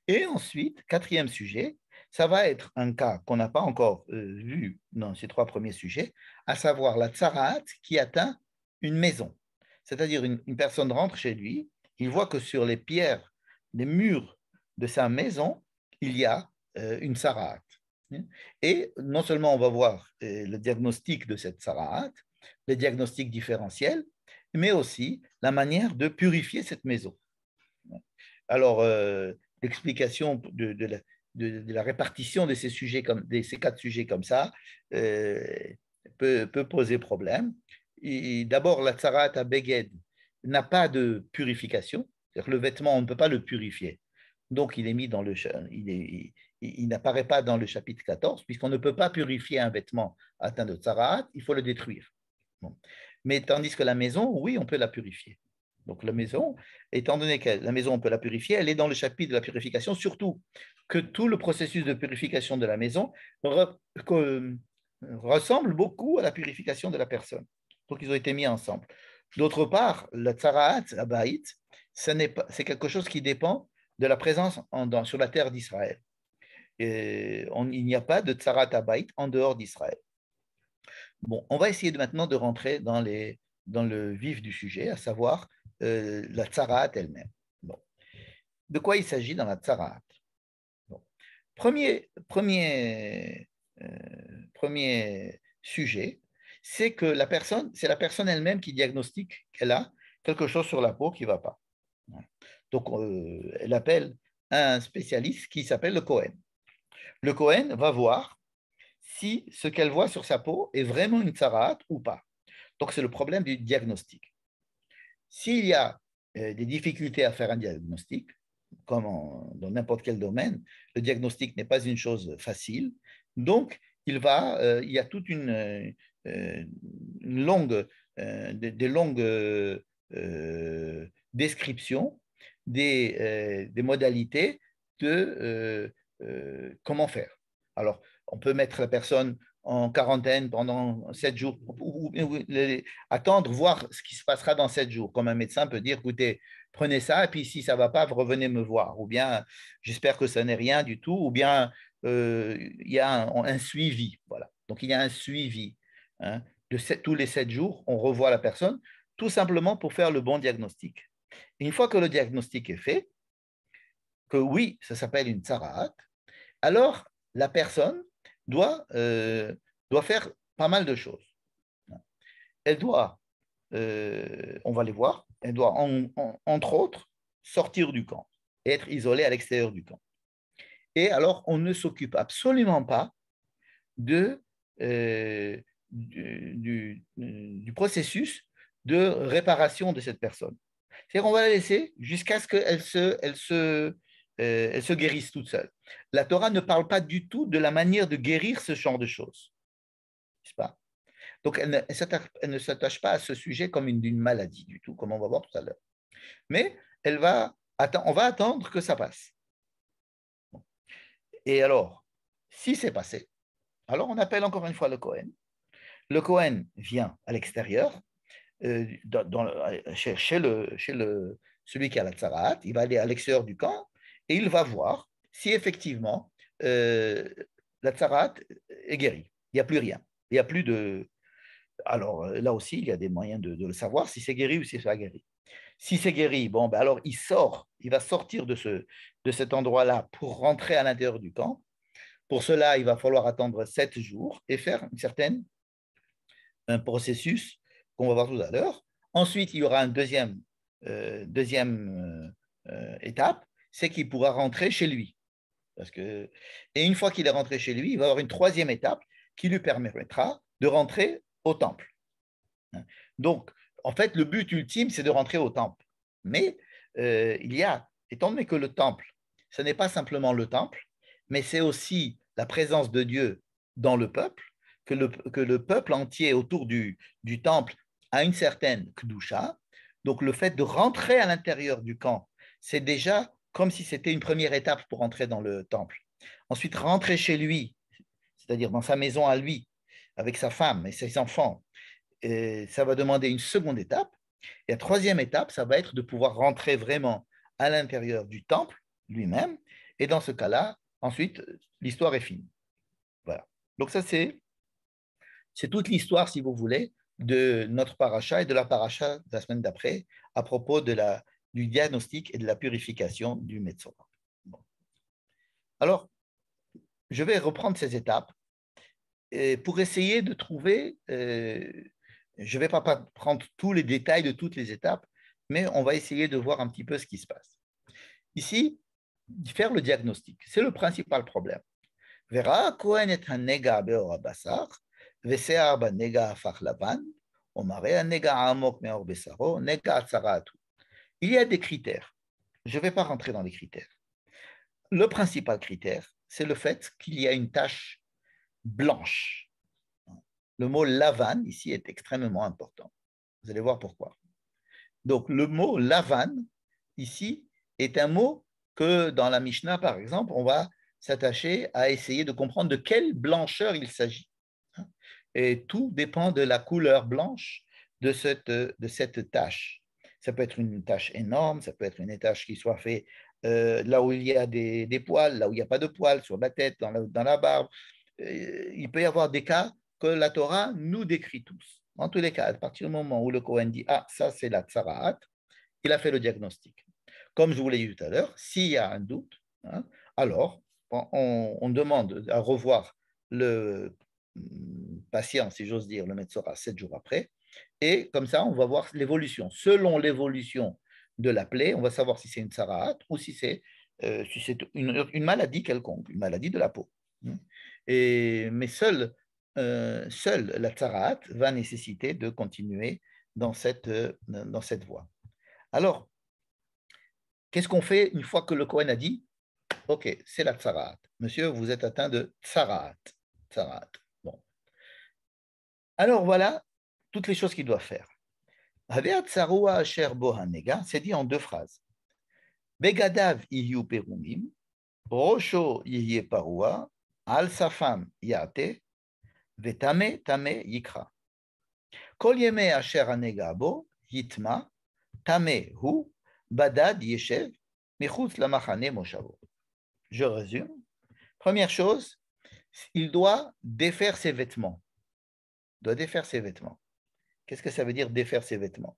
Et ensuite, quatrième sujet, ça va être un cas qu'on n'a pas encore vu dans ces 3 premiers sujets, à savoir la tsaraat qui atteint une maison. C'est-à-dire une personne rentre chez lui, il voit que sur les pierres, les murs de sa maison, il y a une tsaraat. Et non seulement on va voir le diagnostic de cette tsaraat, le diagnostic différentiel, mais aussi la manière de purifier cette maison. Alors, l'explication de la répartition de ces sujets, de ces 4 sujets comme ça, peut poser problème. D'abord, la tsarat à Beged n'a pas de purification, c'est-à-dire que le vêtement, on ne peut pas le purifier. Donc, il est mis dans il n'apparaît pas dans le chapitre 14, puisqu'on ne peut pas purifier un vêtement atteint de tsarat, il faut le détruire. Bon. Mais tandis que la maison, oui, on peut la purifier. Donc la maison, étant donné que la maison, on peut la purifier, elle est dans le chapitre de la purification, surtout que tout le processus de purification de la maison ressemble beaucoup à la purification de la personne. Donc ils ont été mis ensemble. D'autre part, la tsaraat abaït, c'est quelque chose qui dépend de la présence sur la terre d'Israël. Il n'y a pas de tsarat abaït en dehors d'Israël. Bon, on va essayer maintenant de rentrer dans le vif du sujet, à savoir la tsaraat elle-même. Bon. De quoi il s'agit dans la tsaraat? Bon. Premier sujet, c'est que c'est la personne elle-même qui diagnostique qu'elle a quelque chose sur la peau qui ne va pas. Donc, elle appelle un spécialiste qui s'appelle le Cohen. Le Cohen va voir si ce qu'elle voit sur sa peau est vraiment une tsaraat ou pas. Donc, c'est le problème du diagnostic. S'il y a des difficultés à faire un diagnostic, comme dans n'importe quel domaine, le diagnostic n'est pas une chose facile. Donc, il y a toute une longue, des longues descriptions des modalités de comment faire. Alors, on peut mettre la personne en quarantaine pendant 7 jours, ou attendre, voir ce qui se passera dans 7 jours. Comme un médecin peut dire, écoutez, prenez ça, et puis si ça ne va pas, revenez me voir. Ou bien, j'espère que ça n'est rien du tout, ou bien, il y a un suivi. Voilà. Donc, il y a un suivi. Hein, tous les 7 jours, on revoit la personne, tout simplement pour faire le bon diagnostic. Et une fois que le diagnostic est fait, que oui, ça s'appelle une tsaraat, alors la personne doit faire pas mal de choses. Elle doit, on va les voir, elle doit entre autres sortir du camp et être isolée à l'extérieur du camp. Et alors, on ne s'occupe absolument pas de, du processus de réparation de cette personne. C'est-à-dire qu'on va la laisser jusqu'à ce qu'elle elle se guérisse toute seule. La Torah ne parle pas du tout de la manière de guérir ce genre de choses. N'est-ce pas? Donc, elle ne s'attache pas à ce sujet comme une maladie du tout, comme on va voir tout à l'heure. Mais on va attendre que ça passe. Et alors, si c'est passé, alors on appelle encore une fois le Cohen. Le Cohen vient à l'extérieur, chez celui qui a la tsaraat, il va aller à l'extérieur du camp et il va voir si effectivement la tsaraat est guérie. Il n'y a plus rien. Il n'y a plus de. Alors là aussi, il y a des moyens de le savoir si c'est guéri ou si c'est pas guéri. Si c'est guéri, bon, ben alors il va sortir de cet endroit-là pour rentrer à l'intérieur du camp. Pour cela, il va falloir attendre 7 jours et faire un processus qu'on va voir tout à l'heure. Ensuite, il y aura une deuxième étape, c'est qu'il pourra rentrer chez lui. Et une fois qu'il est rentré chez lui, il va y avoir une troisième étape qui lui permettra de rentrer au temple. Donc, en fait, le but ultime, c'est de rentrer au temple. Mais étant donné que le temple, ce n'est pas simplement le temple, mais c'est aussi la présence de Dieu dans le peuple, que le peuple entier autour du temple a une certaine kdusha. Donc, le fait de rentrer à l'intérieur du camp, c'est déjà comme si c'était une première étape pour entrer dans le temple. Ensuite, rentrer chez lui, c'est-à-dire dans sa maison à lui, avec sa femme et ses enfants, ça va demander une seconde étape. Et la troisième étape, ça va être de pouvoir rentrer vraiment à l'intérieur du temple lui-même. Et dans ce cas-là, ensuite, l'histoire est finie. Voilà. Donc ça, c'est toute l'histoire, si vous voulez, de notre paracha et de la paracha de la semaine d'après à propos du diagnostic et de la purification du Metzora. Bon. Alors, je vais reprendre ces étapes pour essayer de trouver, je ne vais pas prendre tous les détails de toutes les étapes, mais on va essayer de voir un petit peu ce qui se passe. Ici, faire le diagnostic, c'est le principal problème. Verra Kohen et Hanega beor basar, vesear banega afach lavan, omare hanega amok meor besaro, nega atzaratu. Il y a des critères. Je ne vais pas rentrer dans les critères. Le principal critère, c'est le fait qu'il y a une tache blanche. Le mot lavan ici est extrêmement important. Vous allez voir pourquoi. Donc, le mot lavan ici est un mot que dans la Mishnah, par exemple, on va s'attacher à essayer de comprendre de quelle blancheur il s'agit. Et tout dépend de la couleur blanche de cette tache. Ça peut être une tache énorme, ça peut être une tache qui soit faite là où il y a des poils, là où il n'y a pas de poils, sur la tête, dans la barbe. Il peut y avoir des cas que la Torah nous décrit tous. En tous les cas, à partir du moment où le Cohen dit « Ah, ça c'est la tsaraat », il a fait le diagnostic. Comme je vous l'ai dit tout à l'heure, s'il y a un doute, alors on demande à revoir le patient, si j'ose dire, le Metzora 7 jours après, et comme ça, on va voir l'évolution. Selon l'évolution de la plaie, on va savoir si c'est une tsaraat ou si c'est une maladie quelconque, une maladie de la peau. Mais seule la tsaraat va nécessiter de continuer dans cette voie. Alors, qu'est-ce qu'on fait une fois que le Cohen a dit « Ok, c'est la tsaraat. Monsieur, vous êtes atteint de tsaraat. » Bon. Alors, voilà toutes les choses qu'il doit faire. C'est dit en 2 phrases. Begadav ihiu perumim, rosho yihye parua, al safam yate, vetame tame yikra. Kol yeme asher hanega bo, yitma, tame hu, badad yeshev, michutz lamachane moshavo. Je résume. Première chose, il doit défaire ses vêtements. Il doit défaire ses vêtements. Qu'est-ce que ça veut dire défaire ses vêtements?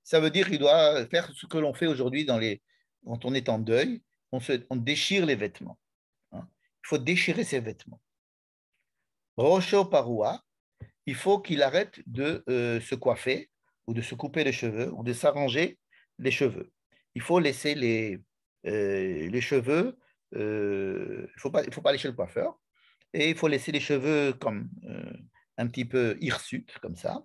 Ça veut dire qu'il doit faire ce que l'on fait aujourd'hui quand on est en deuil, on déchire les vêtements. Il faut déchirer ses vêtements. Rosho parua, il faut qu'il arrête de se coiffer ou de se couper les cheveux ou de s'arranger les cheveux. Il faut laisser les cheveux, il faut pas aller chez le coiffeur. Et il faut laisser les cheveux comme un petit peu hirsutes, comme ça.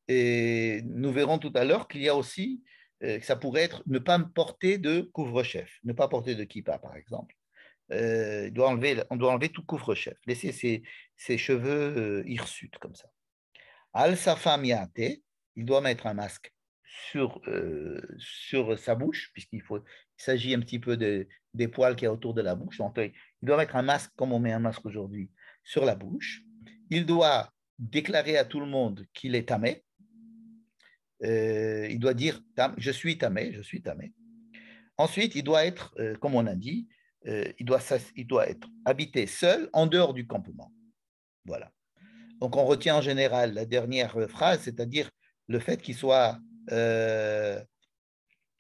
Et nous verrons tout à l'heure qu'il y a aussi, que ça pourrait être ne pas porter de couvre-chef, ne pas porter de kippa, par exemple. On doit enlever tout couvre-chef, laisser ses cheveux hirsutes, comme ça. Al-Safa Miate, il doit mettre un masque sur sa bouche, il s'agit un petit peu des poils qu'il y a autour de la bouche. Donc, il doit mettre un masque, comme on met un masque aujourd'hui, sur la bouche. Il doit déclarer à tout le monde qu'il est tamé. Il doit dire je suis tamé, je suis tamé. Ensuite, il doit être, comme on a dit, il doit être habité seul en dehors du campement. Voilà. Donc, on retient en général la dernière phrase, c'est-à-dire le fait qu'il soit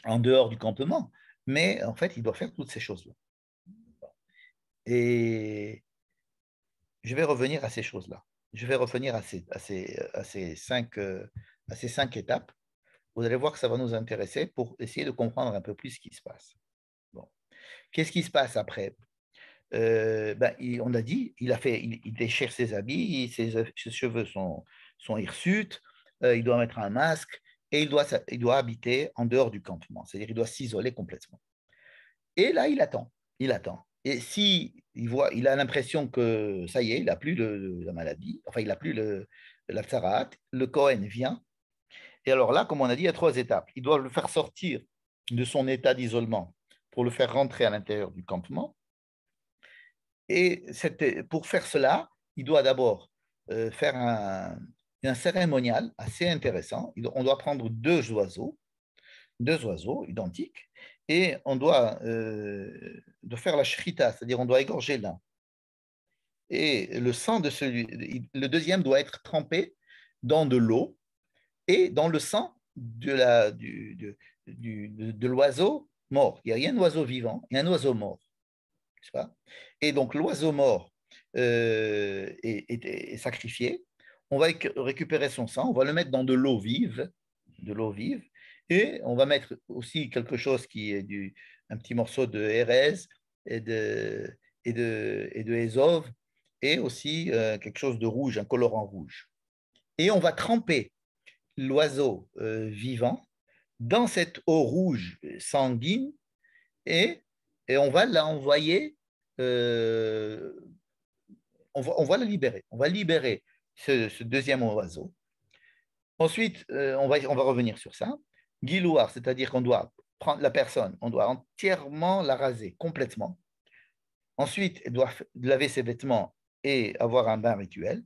en dehors du campement, mais en fait, il doit faire toutes ces choses-là. Et je vais revenir à ces choses-là. Je vais revenir à ces cinq étapes. Vous allez voir que ça va nous intéresser pour essayer de comprendre un peu plus ce qui se passe. Bon. Qu'est-ce qui se passe après? On a dit, il déchire ses habits, ses cheveux sont hirsutes, il doit mettre un masque et il doit habiter en dehors du campement, c'est-à-dire il doit s'isoler complètement. Et là, il attend, il attend. Et si il a l'impression que ça y est, il n'a plus la maladie, enfin, il n'a plus la tsaraat, le Cohen vient. Et alors là, comme on a dit, il y a 3 étapes. Il doit le faire sortir de son état d'isolement pour le faire rentrer à l'intérieur du campement. Et pour faire cela, il doit d'abord faire un cérémonial assez intéressant. On doit prendre deux oiseaux identiques, et on doit faire la shrita, c'est-à-dire on doit égorger l'un. Et le sang le deuxième doit être trempé dans de l'eau et dans le sang de l'oiseau mort. Il y a un oiseau vivant et un oiseau mort. Et donc l'oiseau mort est sacrifié. On va récupérer son sang, on va le mettre dans de l'eau vive, et on va mettre aussi quelque chose qui est un petit morceau de hérès et de ésove, et aussi quelque chose de rouge, un colorant rouge. Et on va tremper l'oiseau vivant dans cette eau rouge sanguine, et on va l'envoyer, on va le libérer. On va libérer ce deuxième oiseau. Ensuite, on va revenir sur ça. Gilouar, c'est-à-dire qu'on doit prendre la personne, on doit entièrement la raser complètement. Ensuite, elle doit laver ses vêtements et avoir un bain rituel.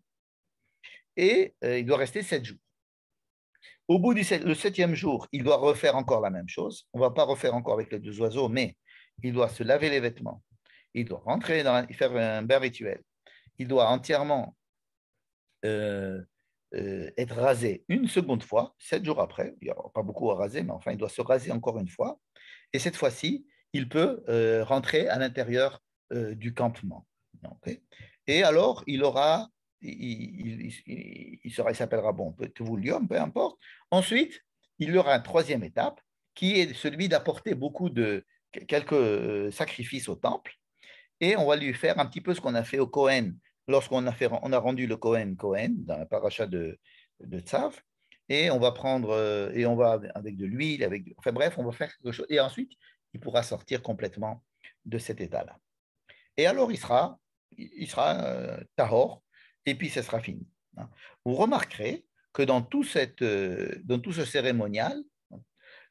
Et il doit rester 7 jours. Au bout du 7e jour, il doit refaire encore la même chose. On ne va pas refaire encore avec les 2 oiseaux, mais il doit se laver les vêtements. Il doit rentrer faire un bain rituel. Il doit entièrement être rasé une seconde fois, 7 jours après. Il n'y a pas beaucoup à raser, mais enfin, il doit se raser encore une fois. Et cette fois-ci, il peut rentrer à l'intérieur du campement. Okay. Et alors, il s'appellera, bon, Tevoulium, peu importe. Ensuite, il y aura une 3e étape qui est celui d'apporter quelques sacrifices au temple. Et on va lui faire un petit peu ce qu'on a fait au Cohen lorsqu'on a rendu le Cohen dans la paracha de Tzav. Et on va prendre, et on va avec de l'huile, enfin bref, on va faire quelque chose. Et ensuite, il pourra sortir complètement de cet état-là. Et alors, il sera tahor, et puis ce sera fini. Vous remarquerez que dans tout ce cérémonial,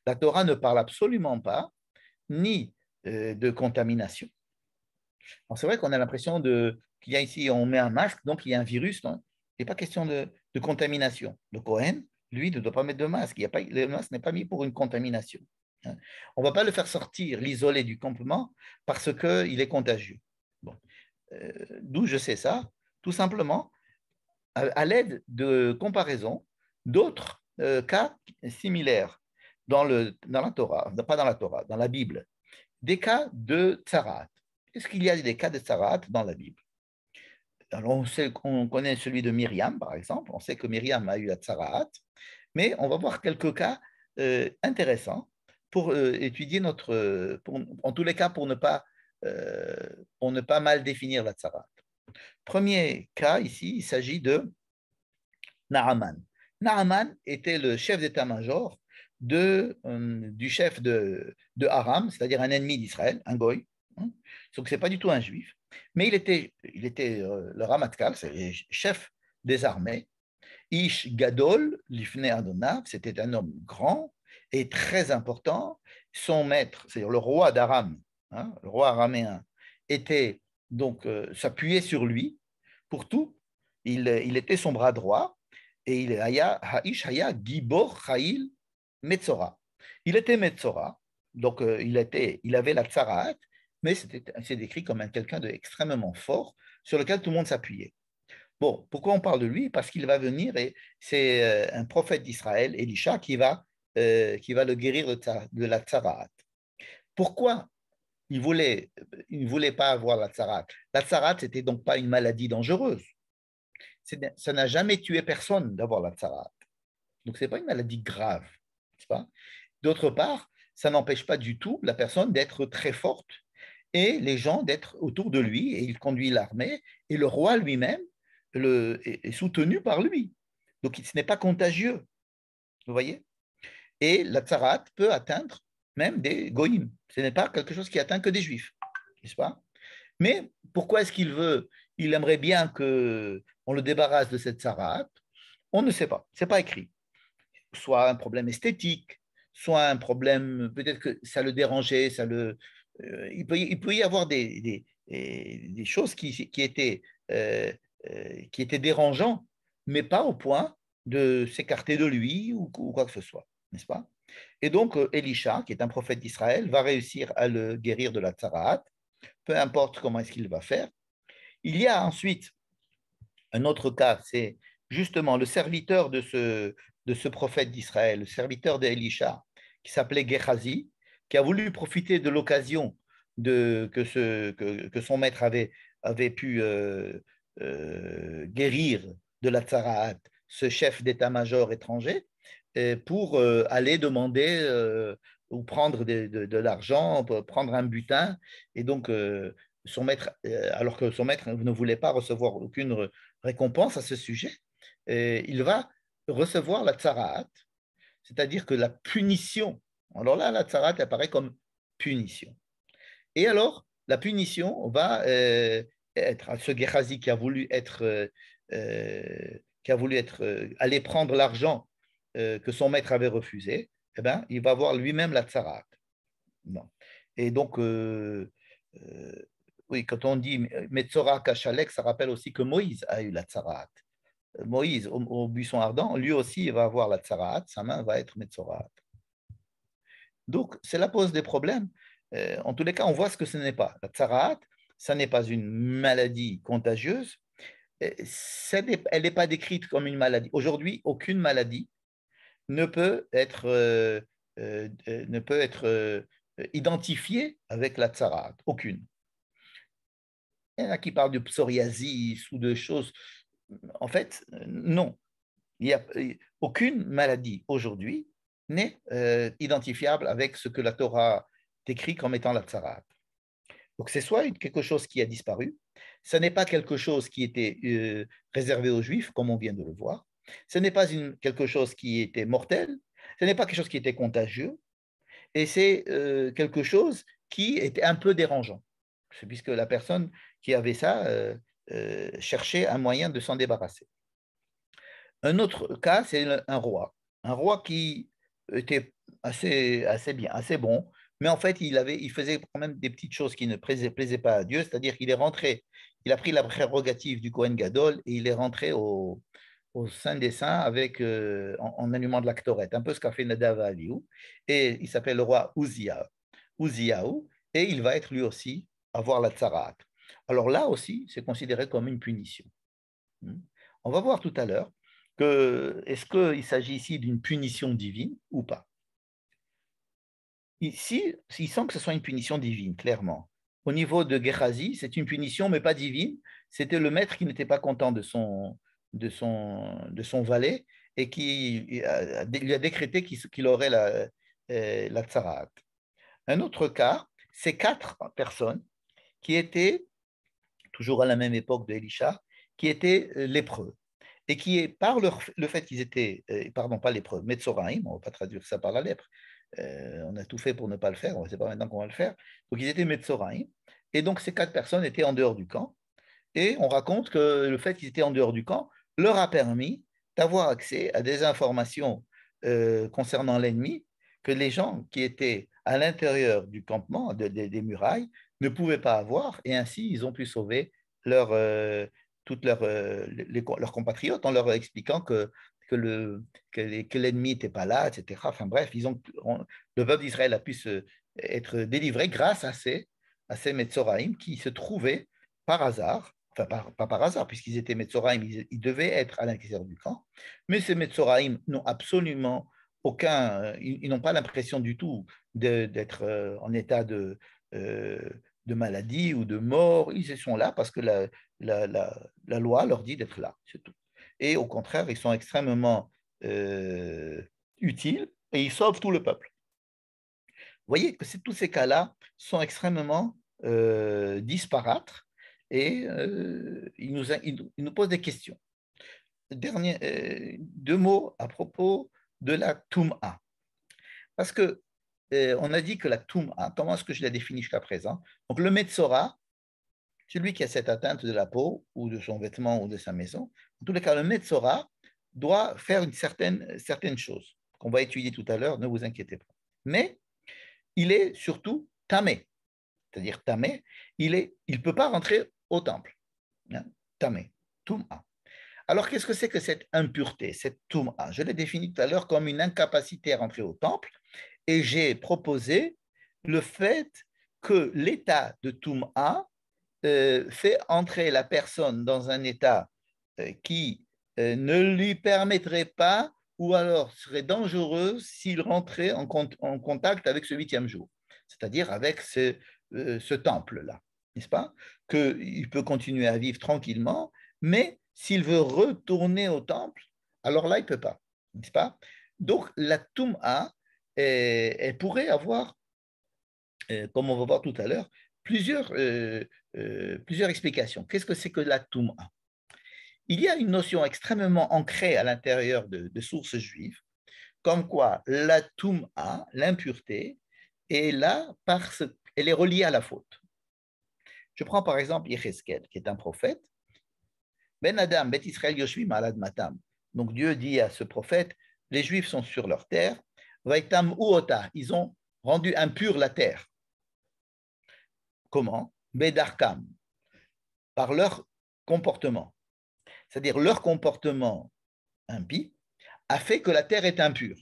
la Torah ne parle absolument pas ni de contamination. C'est vrai qu'on a l'impression qu'il y a ici, on met un masque, donc il y a un virus. Il n'est pas question de contamination. Le Cohen, lui, ne doit pas mettre de masque. Le masque n'est pas mis pour une contamination. On ne va pas le faire sortir, l'isoler du campement parce qu'il est contagieux. Bon. D'où je sais ça? Tout simplement à l'aide de comparaison d'autres cas similaires dans la Torah, pas dans la Torah, dans la Bible, des cas de tsarat. Est-ce qu'il y a des cas de tsarat dans la Bible? Alors on connaît celui de Myriam, par exemple. On sait que Myriam a eu la tsarat, mais on va voir quelques cas intéressants pour étudier en tous les cas, pour ne pas mal définir la tsarat. Premier cas ici, il s'agit de Naaman. Naaman était le chef d'état-major du chef de Aram, c'est-à-dire un ennemi d'Israël, un goy. Hein. Donc, ce n'est pas du tout un juif. Mais il était le Ramatkal, c'est le chef des armées. Ish Gadol, Lifnei Adonav, c'était un homme grand et très important. Son maître, c'est-à-dire le roi d'Aram, hein, le roi araméen, était donc s'appuyait sur lui pour tout. Il était son bras droit et il Ha'ish Haya Gibor Chail Metzora. Il était Metzora, donc il avait la tsaraat, mais c'est décrit comme quelqu'un d'extrêmement fort sur lequel tout le monde s'appuyait. Bon, pourquoi on parle de lui? Parce qu'il va venir et c'est un prophète d'Israël, Elisha, qui va le guérir de la tsaraat. Pourquoi il ne voulait pas avoir la tsaraat? La tsaraat, c'était donc pas une maladie dangereuse. Ça n'a jamais tué personne d'avoir la tsaraat. Donc, ce n'est pas une maladie grave. N'est-ce pas? D'autre part, ça n'empêche pas du tout la personne d'être très forte et les gens d'être autour de lui et il conduit l'armée et le roi lui-même est soutenu par lui. Donc, ce n'est pas contagieux. Vous voyez? Et la tsarat peut atteindre même des goïms. Ce n'est pas quelque chose qui atteint que des juifs. N'est-ce pas? Mais pourquoi est-ce il aimerait bien qu'on le débarrasse de cette tsarat? On ne sait pas. Ce n'est pas écrit. Soit un problème esthétique, soit un problème, peut-être que ça le dérangeait, il peut y avoir des choses qui étaient dérangeants, mais pas au point de s'écarter de lui ou quoi que ce soit, n'est-ce pas? Et donc, Elisha, qui est un prophète d'Israël, va réussir à le guérir de la tsaraat, peu importe comment est-ce qu'il va faire. Il y a ensuite un autre cas, c'est justement le serviteur de ce prophète d'Israël, le serviteur d'Elisha, qui s'appelait Gehazi, qui a voulu profiter de l'occasion que son maître avait pu guérir de la tsaraat, ce chef d'état-major étranger, pour aller demander ou prendre de l'argent, prendre un butin. Et donc, son maître, alors que son maître ne voulait pas recevoir aucune récompense à ce sujet, il va recevoir la tsaraat, c'est-à-dire que la punition. Alors là, la tsaraat apparaît comme punition. Et alors, la punition va être à ce Gehazi aller prendre l'argent que son maître avait refusé, eh ben, il va voir lui-même la tsaraat. Non. Et donc, oui, quand on dit Metzora Kachalek, ça rappelle aussi que Moïse a eu la tsaraat. Moïse, au buisson ardent, lui aussi, il va avoir la tsaraat, sa main va être Metzoraat. Donc, cela pose des problèmes. En tous les cas, on voit ce que ce n'est pas. La tsaraat, ça n'est pas une maladie contagieuse. Elle n'est pas décrite comme une maladie. Aujourd'hui, aucune maladie ne peut être, identifiée avec la tsaraat. Aucune. Il y en a qui parlent de psoriasis ou de choses. En fait, non. Il n'y a aucune maladie aujourd'hui n'est identifiable avec ce que la Torah décrit comme étant la tsaraat. Donc, c'est soit quelque chose qui a disparu, ce n'est pas quelque chose qui était réservé aux Juifs, comme on vient de le voir, ce n'est pas quelque chose qui était mortel, ce n'est pas quelque chose qui était contagieux, et c'est quelque chose qui était un peu dérangeant, puisque la personne qui avait ça cherchait un moyen de s'en débarrasser. Un autre cas, c'est un roi qui était assez bien, assez bon, mais en fait, il faisait quand même des petites choses qui ne plaisaient pas à Dieu, c'est-à-dire qu'il est rentré, il a pris la prérogative du Kohen Gadol et il est rentré au Saint des Saints en allumant de la Ktoret, un peu ce qu'a fait Nadav Aliou, et il s'appelle le roi Uziyahu, et il va être lui aussi avoir la tsaraat. Alors là aussi, c'est considéré comme une punition. On va voir tout à l'heure est-ce qu'il s'agit ici d'une punition divine ou pas. Ici, il semble que ce soit une punition divine, clairement. Au niveau de Gehazi, c'est une punition, mais pas divine. C'était le maître qui n'était pas content de son valet et qui lui a décrété qu'il aurait la tsaraat. Un autre cas, c'est 4 personnes qui étaient toujours à la même époque de Élisha, qui étaient lépreux. Et qui est par le fait qu'ils étaient, pardon, pas lépreux, Metzoraïm, on ne va pas traduire ça par la lèpre, on a tout fait pour ne pas le faire, on ne sait pas maintenant qu'on va le faire. Donc ils étaient Metzoraïm, et donc ces 4 personnes étaient en dehors du camp, et on raconte que le fait qu'ils étaient en dehors du camp leur a permis d'avoir accès à des informations concernant l'ennemi que les gens qui étaient à l'intérieur du campement, des murailles, ne pouvaient pas avoir, et ainsi ils ont pu sauver leur, toutes leurs compatriotes en leur expliquant que l'ennemi n'était pas là, etc. Enfin bref, le peuple d'Israël a pu être délivré grâce à ces Metzoraïm qui se trouvaient par hasard, enfin pas par hasard, puisqu'ils étaient Metzoraïm, ils devaient être à l'intérieur du camp, mais ces Metzoraïm n'ont absolument ils n'ont pas l'impression du tout d'être en état de maladie ou de mort. Ils sont là parce que la loi leur dit d'être là, c'est tout. Et au contraire, ils sont extrêmement utiles et ils sauvent tout le peuple. Vous voyez que tous ces cas-là sont extrêmement disparates et ils nous posent des questions. 2 mots à propos de la Toum'a. Parce que on a dit que la Toum'a, comment est-ce que je l'ai définie jusqu'à présent? Donc le Metzora, celui qui a cette atteinte de la peau ou de son vêtement ou de sa maison, en tous les cas, le Metzora doit faire une certaine chose qu'on va étudier tout à l'heure, ne vous inquiétez pas. Mais il est surtout tamé, c'est-à-dire tamé, il ne peut pas rentrer au temple. Hein, tamé, Toum'a. Alors, qu'est-ce que c'est que cette impureté, cette toum'a? Je l'ai définie tout à l'heure comme une incapacité à rentrer au temple et j'ai proposé le fait que l'état de toum'a fait entrer la personne dans un état qui ne lui permettrait pas ou alors serait dangereux s'il rentrait en contact avec ce 8e jour, c'est-à-dire avec ce temple-là, n'est-ce pas? Qu'il peut continuer à vivre tranquillement, mais s'il veut retourner au temple, alors là, il ne peut pas, n'est-ce pas? Donc, la Toum'a, elle pourrait avoir, comme on va voir tout à l'heure, plusieurs explications. Qu'est-ce que c'est que la Toum'a? Il y a une notion extrêmement ancrée à l'intérieur de sources juives, comme quoi la Toum'a, l'impureté, est là parce qu'elle est reliée à la faute. Je prends par exemple Yecheskel, qui est un prophète. Ben Adam, Bet Israël Yoshvim Alad Matam. Donc Dieu dit à ce prophète, les Juifs sont sur leur terre, Vaitam Uota, ils ont rendu impure la terre. Comment? Bedarkam, par leur comportement. C'est-à-dire leur comportement impie a fait que la terre est impure.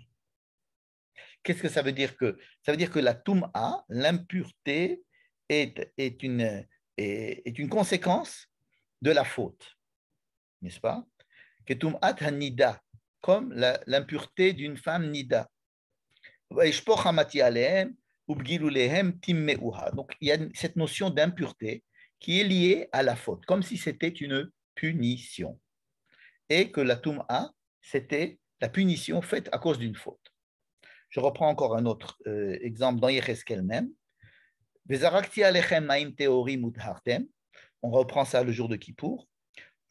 Qu'est-ce que ça veut dire que? Ça veut dire que la Toum'a, l'impureté, est une conséquence de la faute, n'est-ce pas? Ketum'at hanida, comme l'impureté d'une femme nida. Donc, il y a cette notion d'impureté qui est liée à la faute, comme si c'était une punition. Et que la Toum'a, c'était la punition faite à cause d'une faute. Je reprends encore un autre exemple dans Yecheskel même. On reprend ça le jour de Kippour.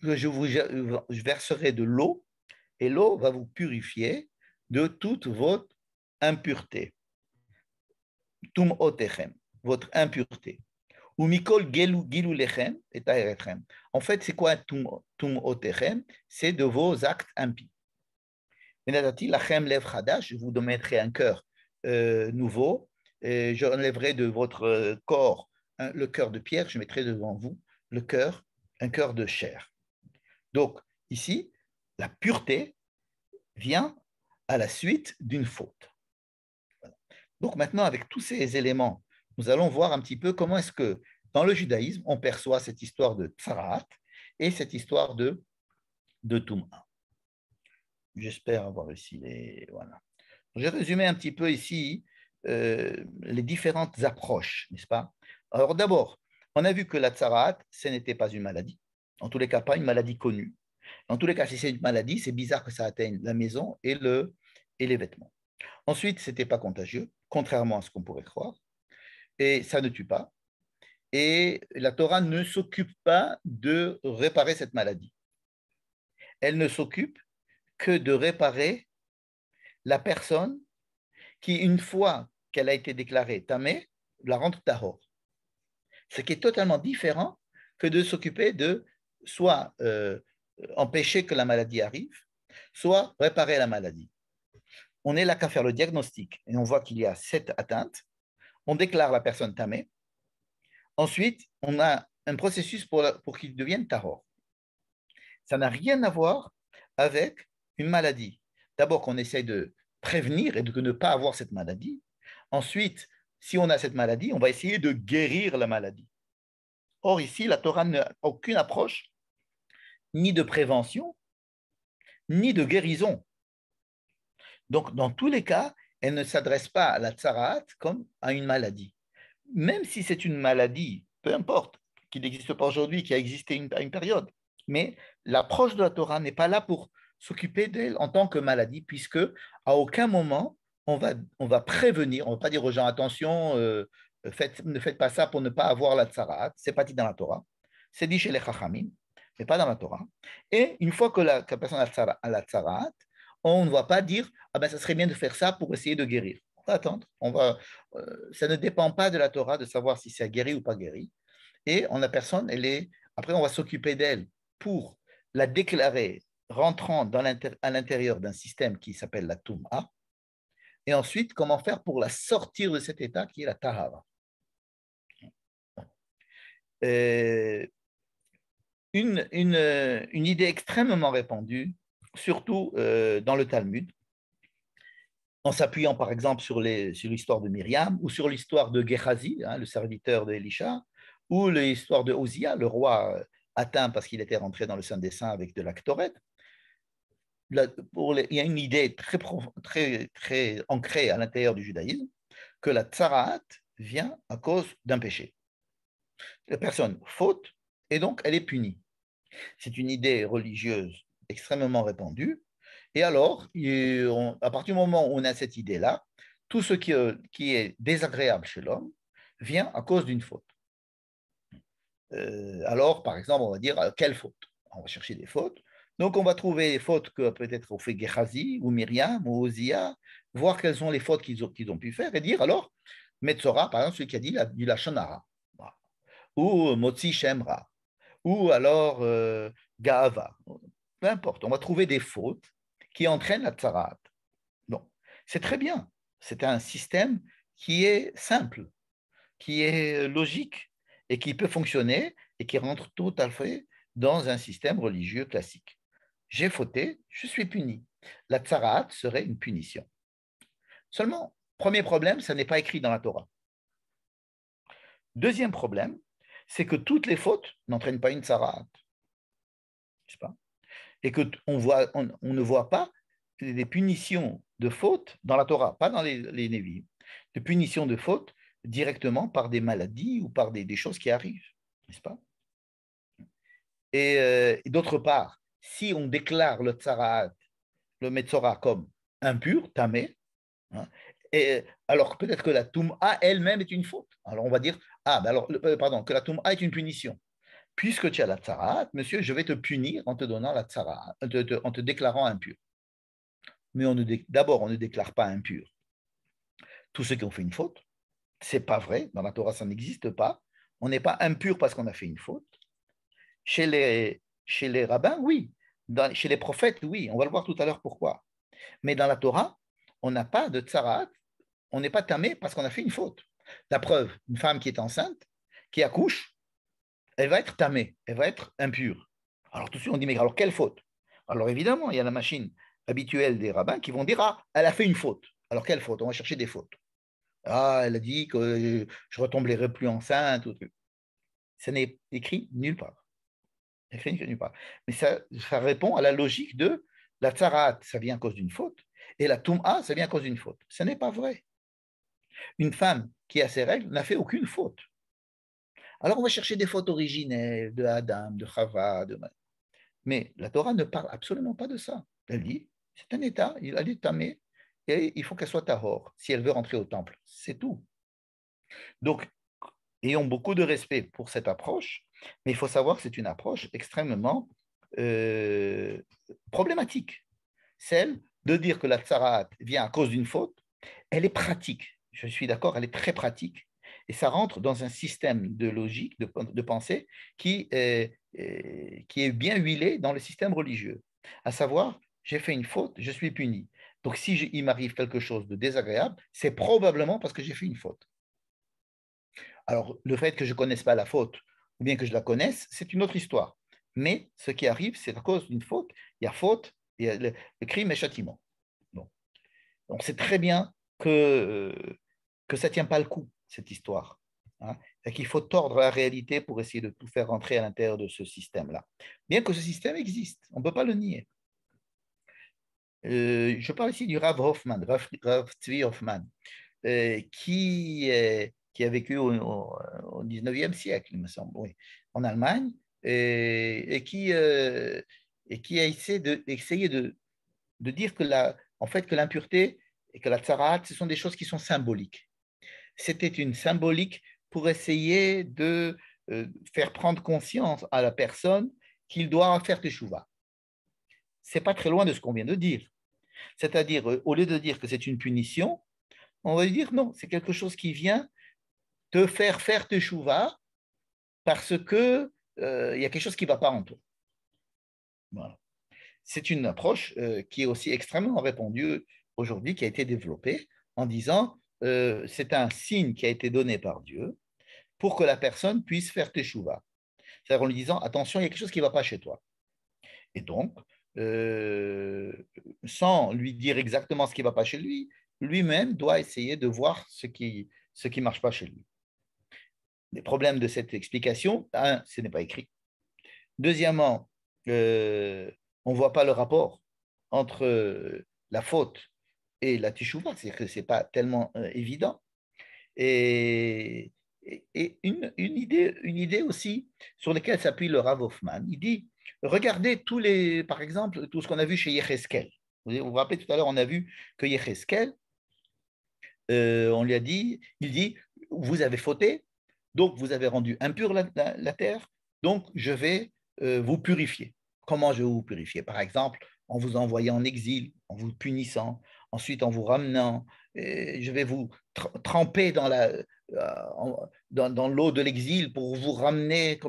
Je verserai de l'eau et l'eau va vous purifier de toute votre impureté. Tum'otechem, votre impureté. Ou mikol gilu lechem et taeretchem. En fait, c'est quoi tum'otechem? C'est de vos actes impies. Je vous mettrai un cœur nouveau, et j'enlèverai de votre corps le cœur de pierre, je mettrai devant vous un cœur de chair. Donc, ici, la pureté vient à la suite d'une faute. Voilà. Donc, maintenant, avec tous ces éléments, nous allons voir un petit peu comment est-ce que, dans le judaïsme, on perçoit cette histoire de Tsarat et cette histoire de Toum'a. J'espère avoir ici les... Voilà. J'ai résumé un petit peu ici les différentes approches, n'est-ce pas? Alors d'abord, on a vu que la tsarat, ce n'était pas une maladie. En tous les cas, pas une maladie connue. En tous les cas, si c'est une maladie, c'est bizarre que ça atteigne la maison et les vêtements. Ensuite, ce n'était pas contagieux, contrairement à ce qu'on pourrait croire. Et ça ne tue pas. et la Torah ne s'occupe pas de réparer cette maladie. Elle ne s'occupe que de réparer la personne qui, une fois qu'elle a été déclarée tamé, la rendre tahor. Ce qui est totalement différent que de s'occuper de soit empêcher que la maladie arrive, soit réparer la maladie. On est là qu'à faire le diagnostic et on voit qu'il y a 7 atteintes. On déclare la personne tamée. Ensuite, on a un processus pour qu'il devienne tahor. Ça n'a rien à voir avec une maladie. D'abord, qu'on essaye de prévenir et de ne pas avoir cette maladie. Ensuite, si on a cette maladie, on va essayer de guérir la maladie. Or, ici, la Torah n'a aucune approche ni de prévention, ni de guérison. Donc, dans tous les cas, elle ne s'adresse pas à la tsaraat comme à une maladie. Même si c'est une maladie, peu importe, qui n'existe pas aujourd'hui, qui a existé à une période, mais l'approche de la Torah n'est pas là pour s'occuper d'elle en tant que maladie, puisque à aucun moment on va prévenir, on ne va pas dire aux gens attention, ne faites pas ça pour ne pas avoir la tsaraat, c'est pas dit dans la Torah, c'est dit chez les Chachamim, mais pas dans la Torah. Et une fois que la personne a la tsaraat, on ne va pas dire ah ben ça serait bien de faire ça pour essayer de guérir. On va attendre, ça ne dépend pas de la Torah de savoir si c'est guéri ou pas guéri. Et la personne, après on va s'occuper d'elle pour la déclarer rentrant à l'intérieur d'un système qui s'appelle la Toum'a, et ensuite comment faire pour la sortir de cet état qui est la Tahara. Une idée extrêmement répandue, surtout dans le Talmud, en s'appuyant par exemple sur l'histoire de Myriam ou sur l'histoire de Gehazi, le serviteur d'Élisha, ou l'histoire de Ozia, le roi atteint parce qu'il était rentré dans le Saint des Saints avec de la Ktoret. Il y a une idée très ancrée à l'intérieur du judaïsme que la tsaraat vient à cause d'un péché. La personne faute et donc elle est punie. C'est une idée religieuse extrêmement répandue. Et alors, à partir du moment où on a cette idée-là, tout ce qui est désagréable chez l'homme vient à cause d'une faute. Alors, par exemple, on va dire quelle faute? On va chercher des fautes. Donc, on va trouver les fautes que peut-être ont fait Gehazi ou Myriam ou Ozia, voir quelles sont les fautes qu'ils ont pu faire et dire alors, Metzora, par exemple, celui qui a dit du Lachon Hara, ou Motzi Shemra, ou alors Gaava. Peu importe, on va trouver des fautes qui entraînent la tsaraat. Bon, c'est très bien. C'est un système qui est simple, qui est logique et qui peut fonctionner et qui rentre tout à fait dans un système religieux classique. J'ai fauté, je suis puni. La tsaraat serait une punition. Seulement, premier problème, ça n'est pas écrit dans la Torah. Deuxième problème, c'est que toutes les fautes n'entraînent pas une tsaraat. Je sais pas. Et qu'on on ne voit pas des punitions de fautes dans la Torah, pas dans les Névi, de punitions de fautes directement par des maladies ou par des choses qui arrivent, n'est-ce pas? Et d'autre part, si on déclare le tsaraat, le metzora comme impur, tamé, hein, alors peut-être que la toum'a elle-même est une faute. Alors on va dire, que la toum'a est une punition. Puisque tu as la tsaraat, monsieur, je vais te punir en te donnant la tsaraat, en te déclarant impur. Mais d'abord, on ne déclare pas impur tous ceux qui ont fait une faute. Ce n'est pas vrai. Dans la Torah, ça n'existe pas. On n'est pas impur parce qu'on a fait une faute. Chez les rabbins, oui. Chez les prophètes, oui. On va le voir tout à l'heure pourquoi. Mais dans la Torah, on n'a pas de tsaraat. On n'est pas tamé parce qu'on a fait une faute. La preuve, une femme qui est enceinte, qui accouche, elle va être tamée, elle va être impure. Alors tout de suite, on dit, mais alors quelle faute? Alors évidemment, il y a la machine habituelle des rabbins qui vont dire, ah, elle a fait une faute. Alors quelle faute? On va chercher des fautes. Ah, elle a dit que je ne retomberai plus enceinte. Ça n'est écrit nulle part. Écrit nulle part. Mais ça répond à la logique de la tsaraat, ça vient à cause d'une faute, et la toum'a, ça vient à cause d'une faute. Ce n'est pas vrai. Une femme qui a ses règles n'a fait aucune faute. Alors on va chercher des fautes originelles de Adam, de Chava, mais la Torah ne parle absolument pas de ça. Elle dit, c'est un état, il a dit tamé, et il faut qu'elle soit tahor si elle veut rentrer au temple. C'est tout. Donc, ayons beaucoup de respect pour cette approche, mais il faut savoir que c'est une approche extrêmement euh, problématique. Celle de dire que la tsaraat vient à cause d'une faute, elle est pratique. Je suis d'accord, elle est très pratique. Et ça rentre dans un système de logique, de pensée, qui est bien huilé dans le système religieux. À savoir, j'ai fait une faute, je suis puni. Donc, si il m'arrive quelque chose de désagréable, c'est probablement parce que j'ai fait une faute. Alors, le fait que je ne connaisse pas la faute, ou bien que je la connaisse, c'est une autre histoire. Mais ce qui arrive, c'est à cause d'une faute. Il y a faute, il y a le crime et châtiment. Bon. Donc, c'est très bien que ça ne tient pas le coup, cette histoire. Hein, et qu'il faut tordre la réalité pour essayer de tout faire rentrer à l'intérieur de ce système-là. Bien que ce système existe, on ne peut pas le nier. Je parle ici du Rav Hoffman, Rav Tzvi Hoffman, qui a vécu au 19e siècle, il me semble, oui, en Allemagne, et qui a essayé de dire que en fait, que l'impureté et que la tsarat, ce sont des choses qui sont symboliques. C'était une symbolique pour essayer de faire prendre conscience à la personne qu'il doit faire teshuva. C'est pas très loin de ce qu'on vient de dire. C'est-à-dire, au lieu de dire que c'est une punition, on va lui dire non, c'est quelque chose qui vient te faire teshuva parce que il y a quelque chose qui ne va pas en toi. Voilà. C'est une approche qui est aussi extrêmement répandue aujourd'hui, qui a été développée en disant c'est un signe qui a été donné par Dieu pour que la personne puisse faire teshuva. C'est-à-dire en lui disant attention, il y a quelque chose qui ne va pas chez toi. Et donc, sans lui dire exactement ce qui ne va pas chez lui, lui-même doit essayer de voir ce qui ne marche pas chez lui. Les problèmes de cette explication, un, ce n'est pas écrit. Deuxièmement, on ne voit pas le rapport entre la faute et la teshuva, c'est-à-dire que ce n'est pas tellement évident. Et, et une idée aussi sur laquelle s'appuie le Rav Hoffman, il dit, regardez par exemple, tout ce qu'on a vu chez Yecheskel. Vous vous rappelez tout à l'heure, on a vu que Yecheskel, on lui a dit, il dit, vous avez fauté, donc vous avez rendu impure la terre, donc je vais vous purifier. Comment je vais vous purifier? Par exemple, en vous envoyant en exil, en vous punissant, ensuite en vous ramenant, je vais vous tremper dans l'eau de l'exil pour vous ramener.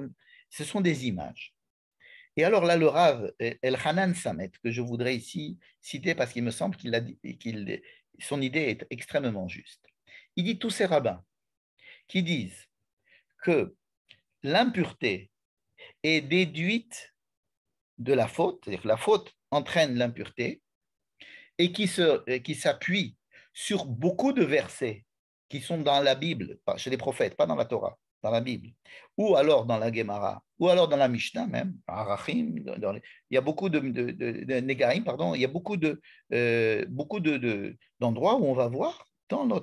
Ce sont des images. Et alors là, le Rav El-Hanan Samet, que je voudrais ici citer parce qu'il me semble son idée est extrêmement juste. Il dit tous ces rabbins qui disent que l'impureté est déduite de la faute, c'est-à-dire que la faute entraîne l'impureté, et qui s'appuie sur beaucoup de versets qui sont dans la Bible, chez les prophètes, pas dans la Torah, dans la Bible, ou alors dans la Gemara, ou alors dans la Mishnah même, Arachim, il y a beaucoup de Negaim, pardon, il y a beaucoup d'endroits où on va voir dans la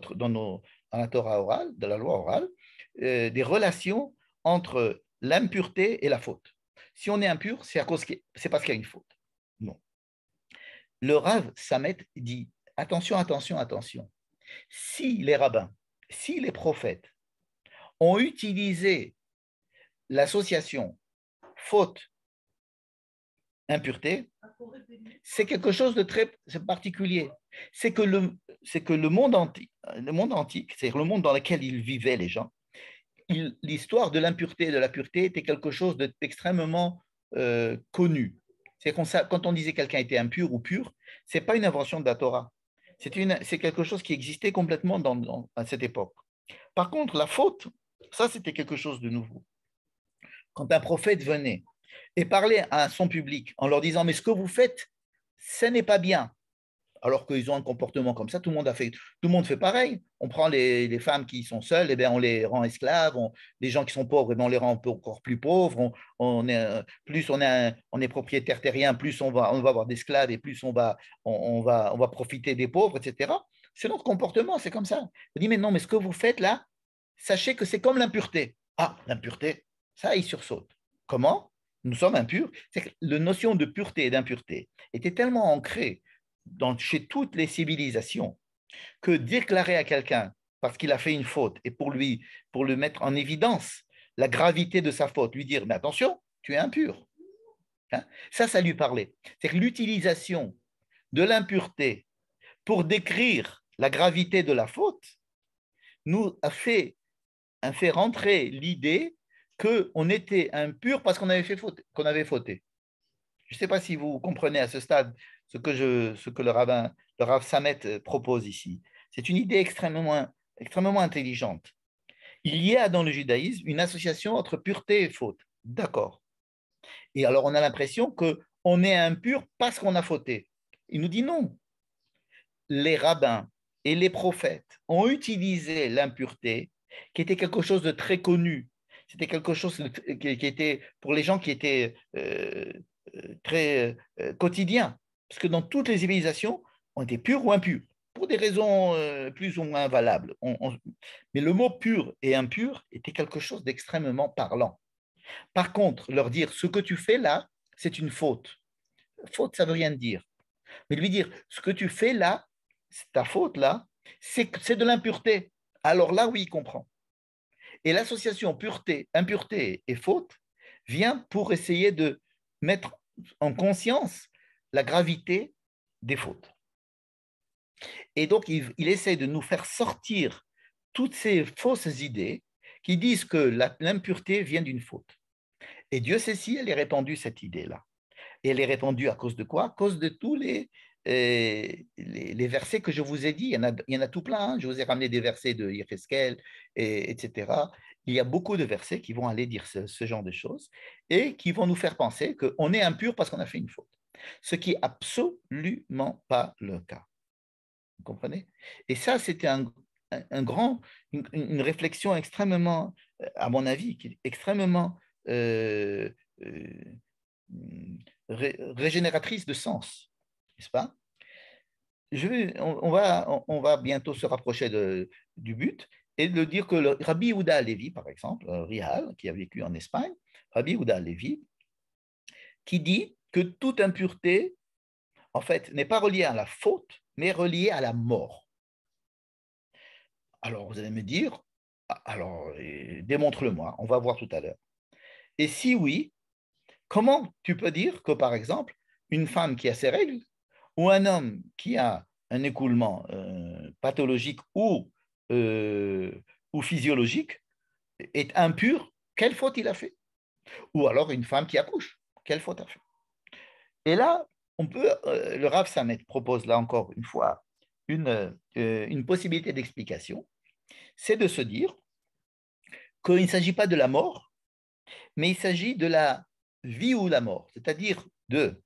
Torah orale, dans la loi orale, des relations entre l'impureté et la faute. Si on est impur, c'est parce qu'il y a une faute. Non. Le Rav Samet dit attention, attention, attention. Si les rabbins, si les prophètes ont utilisé l'association faute, impureté, c'est quelque chose de très particulier. C'est que le monde antique, c'est-à-dire le monde dans lequel ils vivaient les gens, l'histoire de l'impureté et de la pureté était quelque chose d'extrêmement connu. C'est quand on disait quelqu'un était impur ou pur, ce n'est pas une invention de la Torah. C'est quelque chose qui existait complètement à cette époque. Par contre, la faute, ça c'était quelque chose de nouveau. Quand un prophète venait et parlait à son public en leur disant mais ce que vous faites, ce n'est pas bien, alors qu'ils ont un comportement comme ça, tout le monde fait pareil. On prend les femmes qui sont seules, et bien on les rend esclaves. Les gens qui sont pauvres, et bien on les rend encore plus pauvres. Plus on est propriétaire terrien, plus on va avoir d'esclaves et plus on va profiter des pauvres, etc. C'est notre comportement, c'est comme ça. Je dis mais non, mais ce que vous faites là, sachez que c'est comme l'impureté. Ah, l'impureté, ça, il sursaute. Comment? Nous sommes impurs. C'est que la notion de pureté et d'impureté était tellement ancrée chez toutes les civilisations que déclarer à quelqu'un parce qu'il a fait une faute et pour le mettre en évidence, la gravité de sa faute, lui dire, mais attention, tu es impur. Hein? Ça lui parlait. C'est que l'utilisation de l'impureté pour décrire la gravité de la faute nous a fait rentrer l'idée qu'on était impur parce qu'on avait fauté. Je ne sais pas si vous comprenez à ce stade ce que le Rav Samet propose ici. C'est une idée extrêmement intelligente. Il y a dans le judaïsme une association entre pureté et faute. D'accord. Et alors on a l'impression qu'on est impur parce qu'on a fauté. Il nous dit non. Les rabbins et les prophètes ont utilisé l'impureté, qui était quelque chose de très connu. C'était quelque chose qui était, pour les gens qui étaient très quotidien. Parce que dans toutes les civilisations, on était pur ou impur, pour des raisons plus ou moins valables. Mais le mot pur et impur était quelque chose d'extrêmement parlant. Par contre, leur dire ce que tu fais là, c'est une faute. Faute, ça ne veut rien dire. Mais lui dire ce que tu fais là, c'est ta faute là, c'est de l'impureté. Alors là, oui, il comprend. Et l'association pureté, impureté et faute vient pour essayer de mettre en conscience la gravité des fautes. Et donc, il essaie de nous faire sortir toutes ces fausses idées qui disent que l'impureté vient d'une faute. Et Dieu sait si elle est répandue, cette idée-là. Et elle est répandue à cause de quoi? À cause de tous les versets que je vous ai dit. Il y en a tout plein. Hein. Je vous ai ramené des versets de Yecheskel, etc. Il y a beaucoup de versets qui vont aller dire ce genre de choses et qui vont nous faire penser qu'on est impur parce qu'on a fait une faute. Ce qui n'est absolument pas le cas. Vous comprenez? Et ça, c'était une réflexion extrêmement, à mon avis, extrêmement régénératrice de sens, n'est-ce pas? On va bientôt se rapprocher du but et de dire que le Rabbi Yehuda Halevi, par exemple, Rihal, qui a vécu en Espagne, Rabbi Yehuda Halevi, qui dit que toute impureté, en fait, n'est pas reliée à la faute, mais reliée à la mort. Alors, vous allez me dire, alors, démontre-le-moi, on va voir tout à l'heure. Et si oui, comment tu peux dire que, par exemple, une femme qui a ses règles ou un homme qui a un écoulement pathologique ou physiologique est impur, quelle faute il a fait? Ou alors une femme qui accouche, quelle faute a fait? Et là, le Rav Samet propose là encore une fois une possibilité d'explication, c'est de se dire qu'il ne s'agit pas de la mort, mais il s'agit de la vie ou la mort, c'est-à-dire de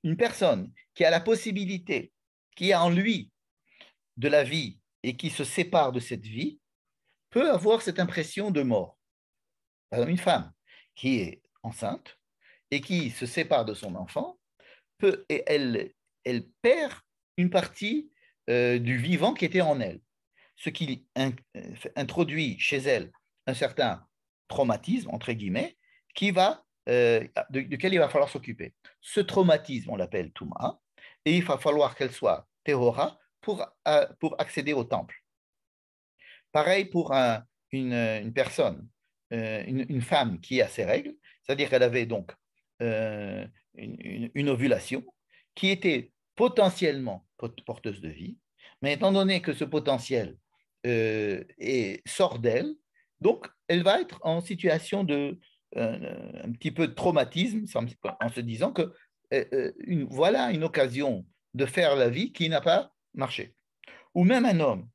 une personne qui a la possibilité, qui a en lui de la vie et qui se sépare de cette vie, peut avoir cette impression de mort. Par exemple, une femme qui est enceinte et qui se sépare de son enfant, elle perd une partie du vivant qui était en elle, ce qui introduit chez elle un certain traumatisme, entre guillemets, duquel il va falloir s'occuper. Ce traumatisme, on l'appelle Touma, et il va falloir qu'elle soit Tehora pour accéder au temple. Pareil pour une personne, une femme qui a ses règles, c'est-à-dire qu'elle avait donc une ovulation qui était potentiellement porteuse de vie, mais étant donné que ce potentiel sort d'elle, donc elle va être en situation un petit peu de traumatisme en se disant que voilà une occasion de faire la vie qui n'a pas marché. Ou même un homme,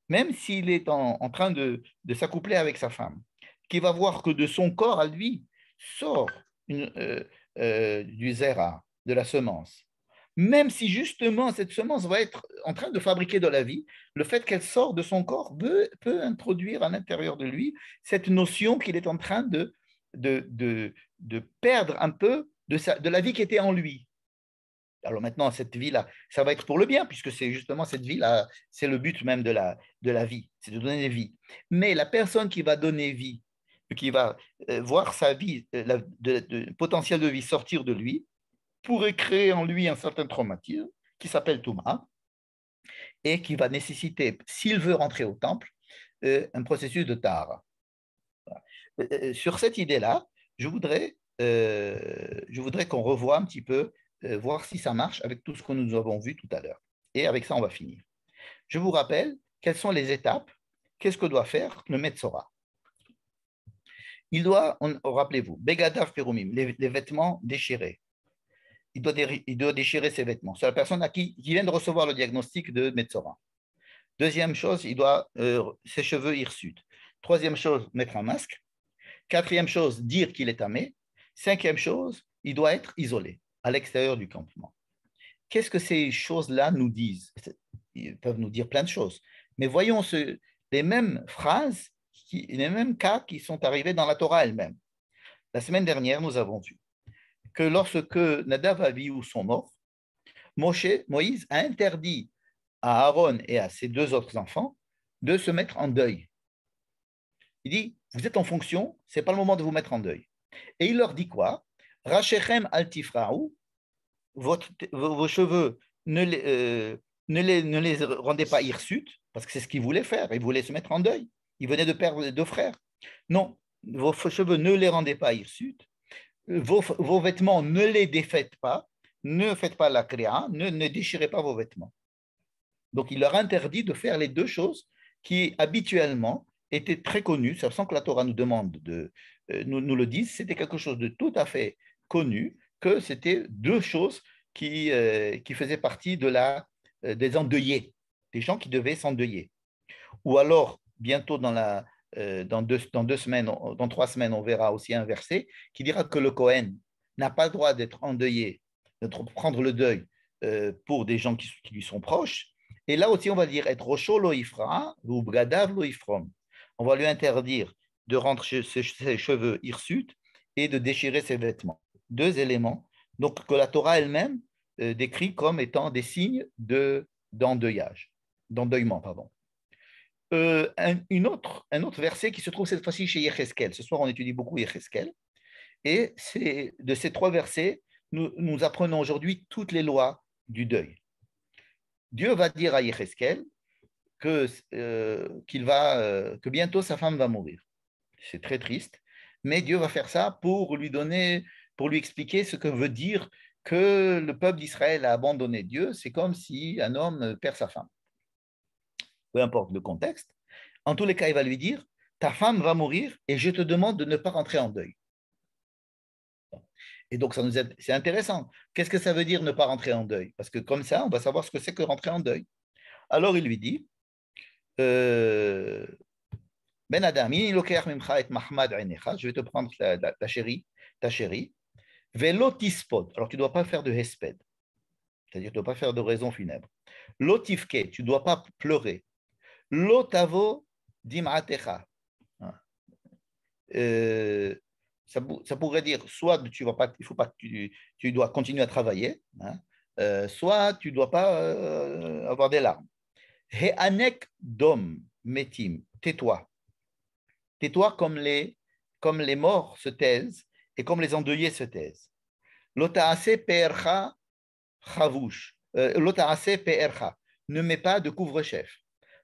même s'il est en train de s'accoupler avec sa femme, qui va voir que de son corps à lui sort du zera, de la semence. Même si justement cette semence va être en train de fabriquer de la vie, le fait qu'elle sort de son corps peut introduire à l'intérieur de lui cette notion qu'il est en train de perdre un peu de la vie qui était en lui. Alors maintenant, cette vie-là, ça va être pour le bien, puisque c'est justement cette vie-là, c'est le but même de la vie, c'est de donner vie. Mais la personne qui va donner vie, qui va voir sa vie, le potentiel de vie sortir de lui, pourrait créer en lui un certain traumatisme qui s'appelle Touma. et qui va nécessiter, s'il veut rentrer au temple, un processus de tahara. Sur cette idée-là, je voudrais qu'on revoie un petit peu, voir si ça marche avec tout ce que nous avons vu tout à l'heure. Et avec ça, on va finir. Je vous rappelle quelles sont les étapes, qu'est-ce que doit faire le Metzora. Il doit, rappelez-vous, Begadav Perumim, les vêtements déchirés. Il doit déchirer ses vêtements. C'est la personne qui vient de recevoir le diagnostic de Metzora. Deuxième chose, il doit ses cheveux hirsutes. Troisième chose, mettre un masque. Quatrième chose, dire qu'il est tamé. Cinquième chose, il doit être isolé à l'extérieur du campement. Qu'est-ce que ces choses-là nous disent? Ils peuvent nous dire plein de choses. Mais voyons les mêmes phrases, les mêmes cas qui sont arrivés dans la Torah elle-même. La semaine dernière, nous avons vu que lorsque Nadav et Abihu sont morts, Moïse a interdit à Aaron et à ses deux autres enfants de se mettre en deuil. Il dit, vous êtes en fonction, ce n'est pas le moment de vous mettre en deuil. Et il leur dit quoi? Rachechem al tifraou, vos cheveux ne les rendez pas hirsutes, parce que c'est ce qu'il voulait faire, il voulait se mettre en deuil. Il venait de perdre les deux frères. Non, vos cheveux ne les rendez pas hirsutes, vos vêtements ne les défaites pas, ne faites pas la créa, ne déchirez pas vos vêtements. Donc il leur interdit de faire les deux choses qui habituellement étaient très connues, sans que la Torah nous demande nous le dise, c'était quelque chose de tout à fait connu, que c'était deux choses qui faisaient partie des endeuillés, des gens qui devaient s'endeuiller. Ou alors, bientôt dans 2 semaines, dans 3 semaines, on verra aussi un verset qui dira que le Kohen n'a pas le droit d'être endeuillé, de prendre le deuil pour des gens qui lui sont proches. Et là aussi, on va dire être rocho lo ifra ou bgadav lo ifrom. On va lui interdire de rendre ses cheveux hirsutes et de déchirer ses vêtements. 2 éléments donc, que la Torah elle-même décrit comme étant des signes d'endeuillement. Un autre verset qui se trouve cette fois-ci chez Yecheskel. Ce soir, on étudie beaucoup Yecheskel. Et de ces 3 versets, nous apprenons aujourd'hui toutes les lois du deuil. Dieu va dire à Yecheskel que bientôt sa femme va mourir. C'est très triste, mais Dieu va faire ça pour lui expliquer ce que veut dire que le peuple d'Israël a abandonné Dieu. C'est comme si un homme perd sa femme. Peu importe le contexte. En tous les cas, il va lui dire, ta femme va mourir et je te demande de ne pas rentrer en deuil. Et donc, c'est intéressant. Qu'est-ce que ça veut dire ne pas rentrer en deuil? Parce que comme ça, on va savoir ce que c'est que rentrer en deuil. Alors, il lui dit, Ben Adam, je vais te prendre ta chérie, velotispod. Alors, tu ne dois pas faire de hesped, c'est-à-dire tu ne dois pas faire de raison funèbre. Lotifke, tu ne dois pas pleurer. Lotavo dim'atecha. Ça pourrait dire soit tu vas pas, il faut pas que tu dois continuer à travailler, soit tu ne dois pas avoir des larmes. He'anek dom metim, tais-toi. Tais-toi comme les morts se taisent et comme les endeuillés se taisent. Lotaase pe'ercha chavush. Lotaase pe'ercha. Ne mets pas de couvre-chef.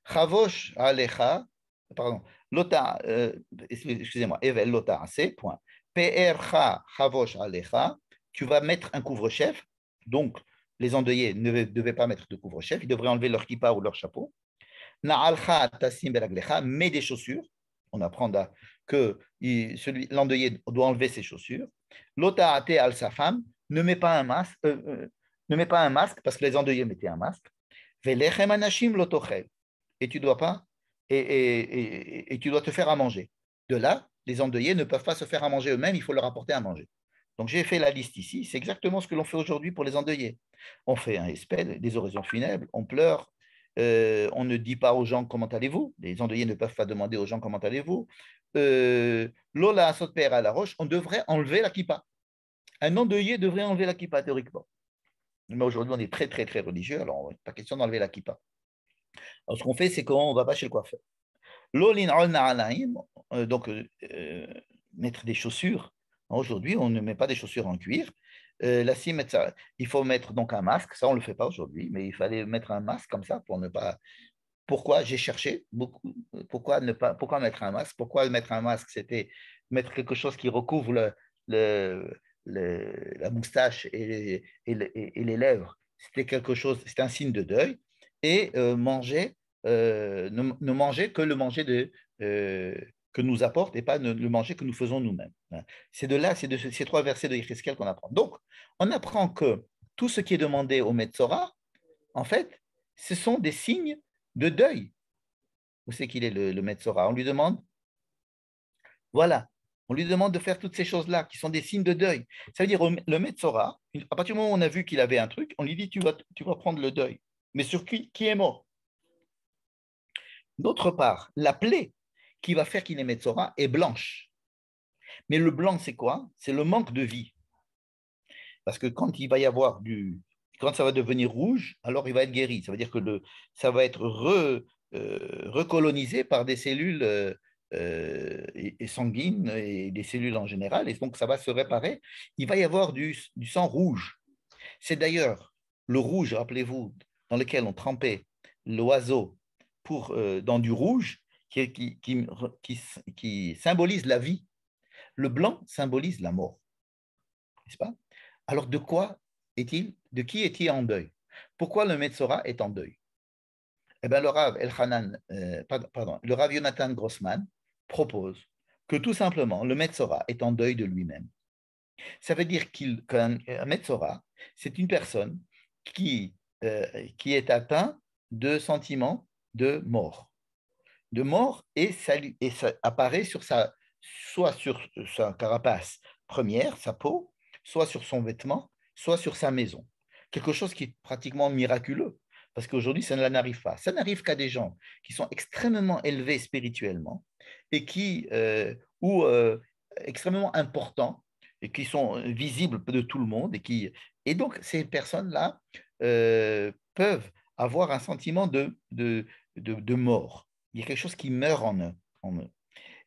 Chavosh alecha. Pardon. Excusez-moi. Evel lotaase. Point. Pe'ercha chavosh alecha. Tu vas mettre un couvre-chef. Donc, les endeuillés ne devaient pas mettre de couvre-chef. Ils devraient enlever leur kippa ou leur chapeau. Na'alcha tasim belaglecha. Mets des chaussures. On apprend que l'endeuillé doit enlever ses chaussures. L'ota'ate al sa femme, ne met pas un masque, parce que les endeuillés mettaient un masque. Velechem anashim lotochel. Et tu dois pas, et tu dois te faire à manger. De là, les endeuillés ne peuvent pas se faire à manger eux-mêmes, il faut leur apporter à manger. Donc j'ai fait la liste ici, c'est exactement ce que l'on fait aujourd'hui pour les endeuillés. On fait un espède, des oraisons funèbres, on pleure, on ne dit pas aux gens comment allez-vous. Les endeuillés ne peuvent pas demander aux gens comment allez-vous. Lola asotper à la roche, on devrait enlever la kippa. Un endeuillé devrait enlever la kippa théoriquement. Mais aujourd'hui, on est très, très, très religieux, alors il n'est pas question d'enlever la kippa. Alors ce qu'on fait, c'est qu'on ne va pas chez le coiffeur. Donc mettre des chaussures. Aujourd'hui, on ne met pas des chaussures en cuir. Lassim et Tzara. Il faut mettre donc un masque, ça on ne le fait pas aujourd'hui, mais il fallait mettre un masque comme ça pour ne pas. Pourquoi j'ai cherché beaucoup, pourquoi ne pas, pourquoi mettre un masque? Pourquoi mettre un masque? C'était mettre quelque chose qui recouvre le, la moustache et les lèvres. C'était quelque chose, c'était un signe de deuil. Et manger, ne manger que le manger euh, que nous apporte et pas le manger que nous faisons nous-mêmes. C'est de là, c'est de ces trois versets de Yézéchiel qu'on apprend. Donc, on apprend que tout ce qui est demandé au Metzora, en fait, ce sont des signes de deuil. Où c'est qu'il est le Metzora? On lui demande, voilà, on lui demande de faire toutes ces choses-là qui sont des signes de deuil. Ça veut dire le Metzora, à partir du moment où on a vu qu'il avait un truc, on lui dit tu vas prendre le deuil. Mais sur qui est mort? D'autre part, la plaie qui va faire qu'il est Metzora est blanche. Mais le blanc, c'est quoi? C'est le manque de vie. Parce que quand il va y avoir quand ça va devenir rouge, alors il va être guéri. Ça veut dire que ça va être recolonisé par des cellules et sanguines et des cellules en général, et donc ça va se réparer. Il va y avoir du sang rouge. C'est d'ailleurs le rouge, rappelez-vous, dans lequel on trempait l'oiseau dans du rouge qui symbolise la vie. Le blanc symbolise la mort, n'est-ce pas? Alors de qui est-il en deuil? Pourquoi le Metzora est en deuil? Eh bien, le Rav Elchanan, pardon, le Rav Yonatan Grossman propose que tout simplement le Metzora est en deuil de lui-même. Ça veut dire qu'un Metzora, c'est une personne qui est atteint de sentiments de mort et ça apparaît soit sur sa carapace première, sa peau, soit sur son vêtement, soit sur sa maison. Quelque chose qui est pratiquement miraculeux, parce qu'aujourd'hui, ça ne n'arrive pas. Ça n'arrive qu'à des gens qui sont extrêmement élevés spirituellement et ou extrêmement importants et qui sont visibles de tout le monde et donc ces personnes-là peuvent avoir un sentiment de mort. Il y a quelque chose qui meurt en eux.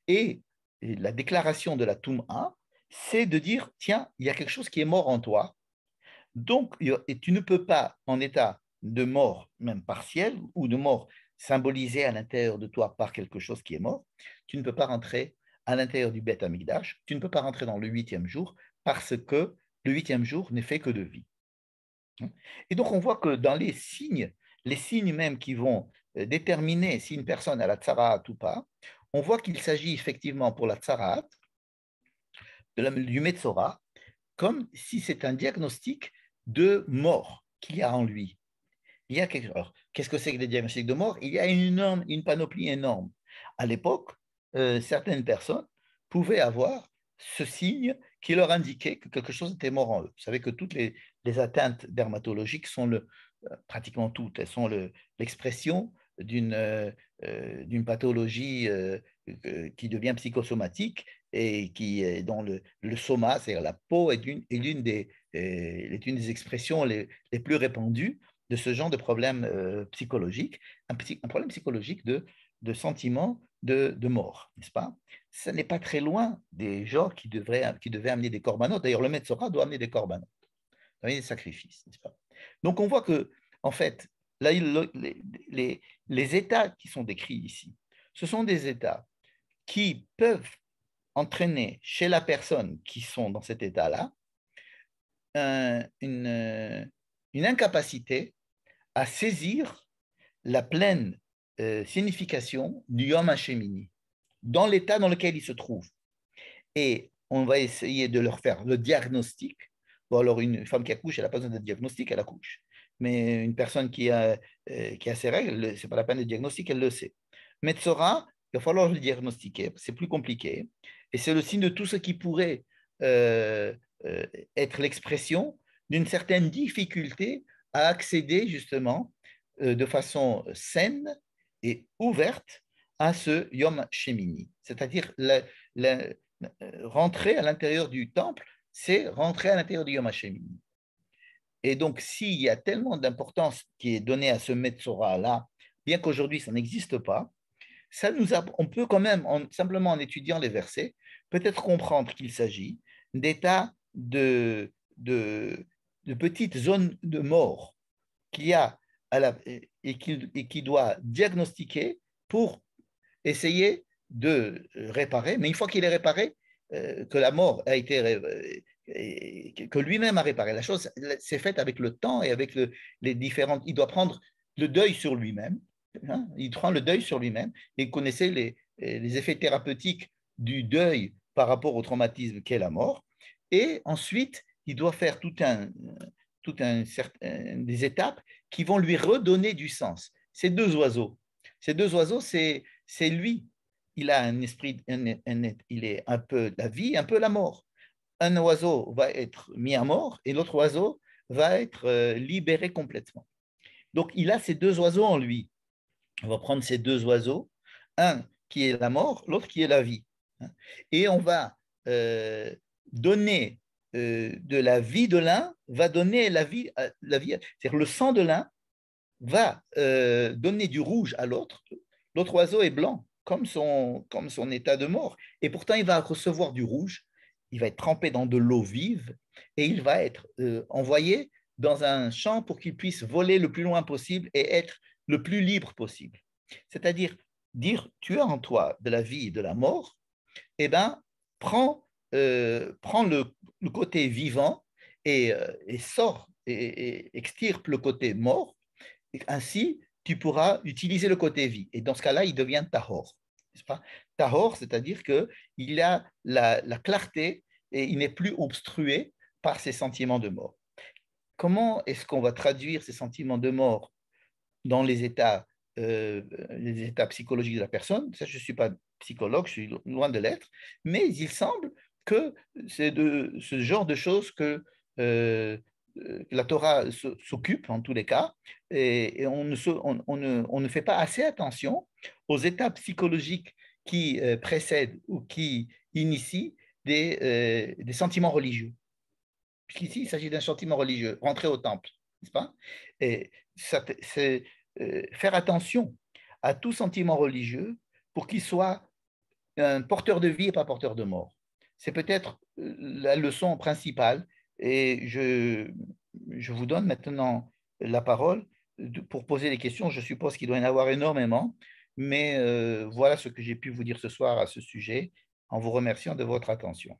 Et la déclaration de la Toum'a, c'est de dire, tiens, il y a quelque chose qui est mort en toi, donc et tu ne peux pas, en état de mort, même partielle, ou de mort symbolisée à l'intérieur de toi par quelque chose qui est mort, tu ne peux pas rentrer à l'intérieur du Beth Amikdash, tu ne peux pas rentrer dans le 8e jour, parce que le 8e jour n'est fait que de vie. Et donc, on voit que dans les signes même qui vont déterminer si une personne a la tsaraat ou pas, on voit qu'il s'agit effectivement pour la tsaraat du Metzora, comme si c'est un diagnostic de mort qu'il y a en lui. Il y a qu'est-ce que c'est que des diagnostics de mort? Il y a une panoplie énorme. À l'époque, certaines personnes pouvaient avoir ce signe qui leur indiquait que quelque chose était mort en eux. Vous savez que toutes les atteintes dermatologiques sont pratiquement toutes, elles sont l'expression d'une pathologie qui devient psychosomatique et dont le soma, c'est-à-dire la peau, est l'une des expressions les plus répandues de ce genre de problème psychologique, un problème psychologique de sentiment de mort, n'est-ce pas? Ce n'est pas très loin des gens qui devaient amener des corbanotes. D'ailleurs, le Metzora doit amener des corbanotes, des sacrifices, n'est-ce pas? Donc, on voit que, en fait, là, les états qui sont décrits ici, ce sont des états qui peuvent entraîner chez la personne qui sont dans cet état-là une incapacité à saisir la pleine signification du Yom HaShemini dans l'état dans lequel il se trouve. Et on va essayer de leur faire le diagnostic. Bon, alors une femme qui accouche, elle n'a pas besoin de diagnostic, elle accouche. Mais une personne qui a ses règles, ce n'est pas la peine de diagnostic, elle le sait. Metzora, il va falloir le diagnostiquer, c'est plus compliqué. Et c'est le signe de tout ce qui pourrait euh, être l'expression d'une certaine difficulté à accéder justement de façon saine et ouverte à ce Yom Shemini. C'est-à-dire rentrer à l'intérieur du temple, c'est rentrer à l'intérieur du Yom HaShemini. Et donc, s'il y a tellement d'importance qui est donnée à ce Metzora-là, bien qu'aujourd'hui ça n'existe pas, on peut quand même, simplement en étudiant les versets, peut-être comprendre qu'il s'agit d'états de petites zones de mort qu'il y a et qui doit diagnostiquer pour essayer de réparer. Mais une fois qu'il est réparé, que la mort a été que lui-même a réparé. La chose s'est faite avec le temps et avec les différentes. Il doit prendre le deuil sur lui-même. Hein, il prend le deuil sur lui-même. Et vous connaissez les effets thérapeutiques du deuil par rapport au traumatisme qu'est la mort. Et ensuite, il doit faire des étapes qui vont lui redonner du sens. Ces deux oiseaux, c'est lui. Il a un esprit, il est un peu la vie, un peu la mort. Un oiseau va être mis à mort et l'autre oiseau va être libéré complètement. Donc, il a ces deux oiseaux en lui. On va prendre ces deux oiseaux, un qui est la mort, l'autre qui est la vie. Et on va donner de la vie de l'un, va donner la vie, c'est-à-dire le sang de l'un va donner du rouge à l'autre. L'autre oiseau est blanc, comme son état de mort. Et pourtant, il va recevoir du rouge, il va être trempé dans de l'eau vive et il va être envoyé dans un champ pour qu'il puisse voler le plus loin possible et être le plus libre possible. C'est-à-dire dire, tu as en toi de la vie et de la mort, eh bien, prends le côté vivant et sors et extirpe le côté mort. Et ainsi, tu pourras utiliser le côté vie. Et dans ce cas-là, il devient tahor. N'est-ce pas? Tahor, c'est-à-dire qu'il a la clarté et il n'est plus obstrué par ses sentiments de mort. Comment est-ce qu'on va traduire ces sentiments de mort dans les états psychologiques de la personne? Ça, je ne suis pas psychologue, je suis loin de l'être, mais il semble que c'est de ce genre de choses que la Torah s'occupe en tous les cas, et on ne fait pas assez attention aux états psychologiques qui précèdent ou qui initient des sentiments religieux. Puisqu'ici, il s'agit d'un sentiment religieux, rentrer au temple, n'est-ce pas? Et c'est faire attention à tout sentiment religieux pour qu'il soit un porteur de vie et pas porteur de mort. C'est peut-être la leçon principale et je vous donne maintenant la parole pour poser des questions. Je suppose qu'il doit y en avoir énormément, mais voilà ce que j'ai pu vous dire ce soir à ce sujet en vous remerciant de votre attention.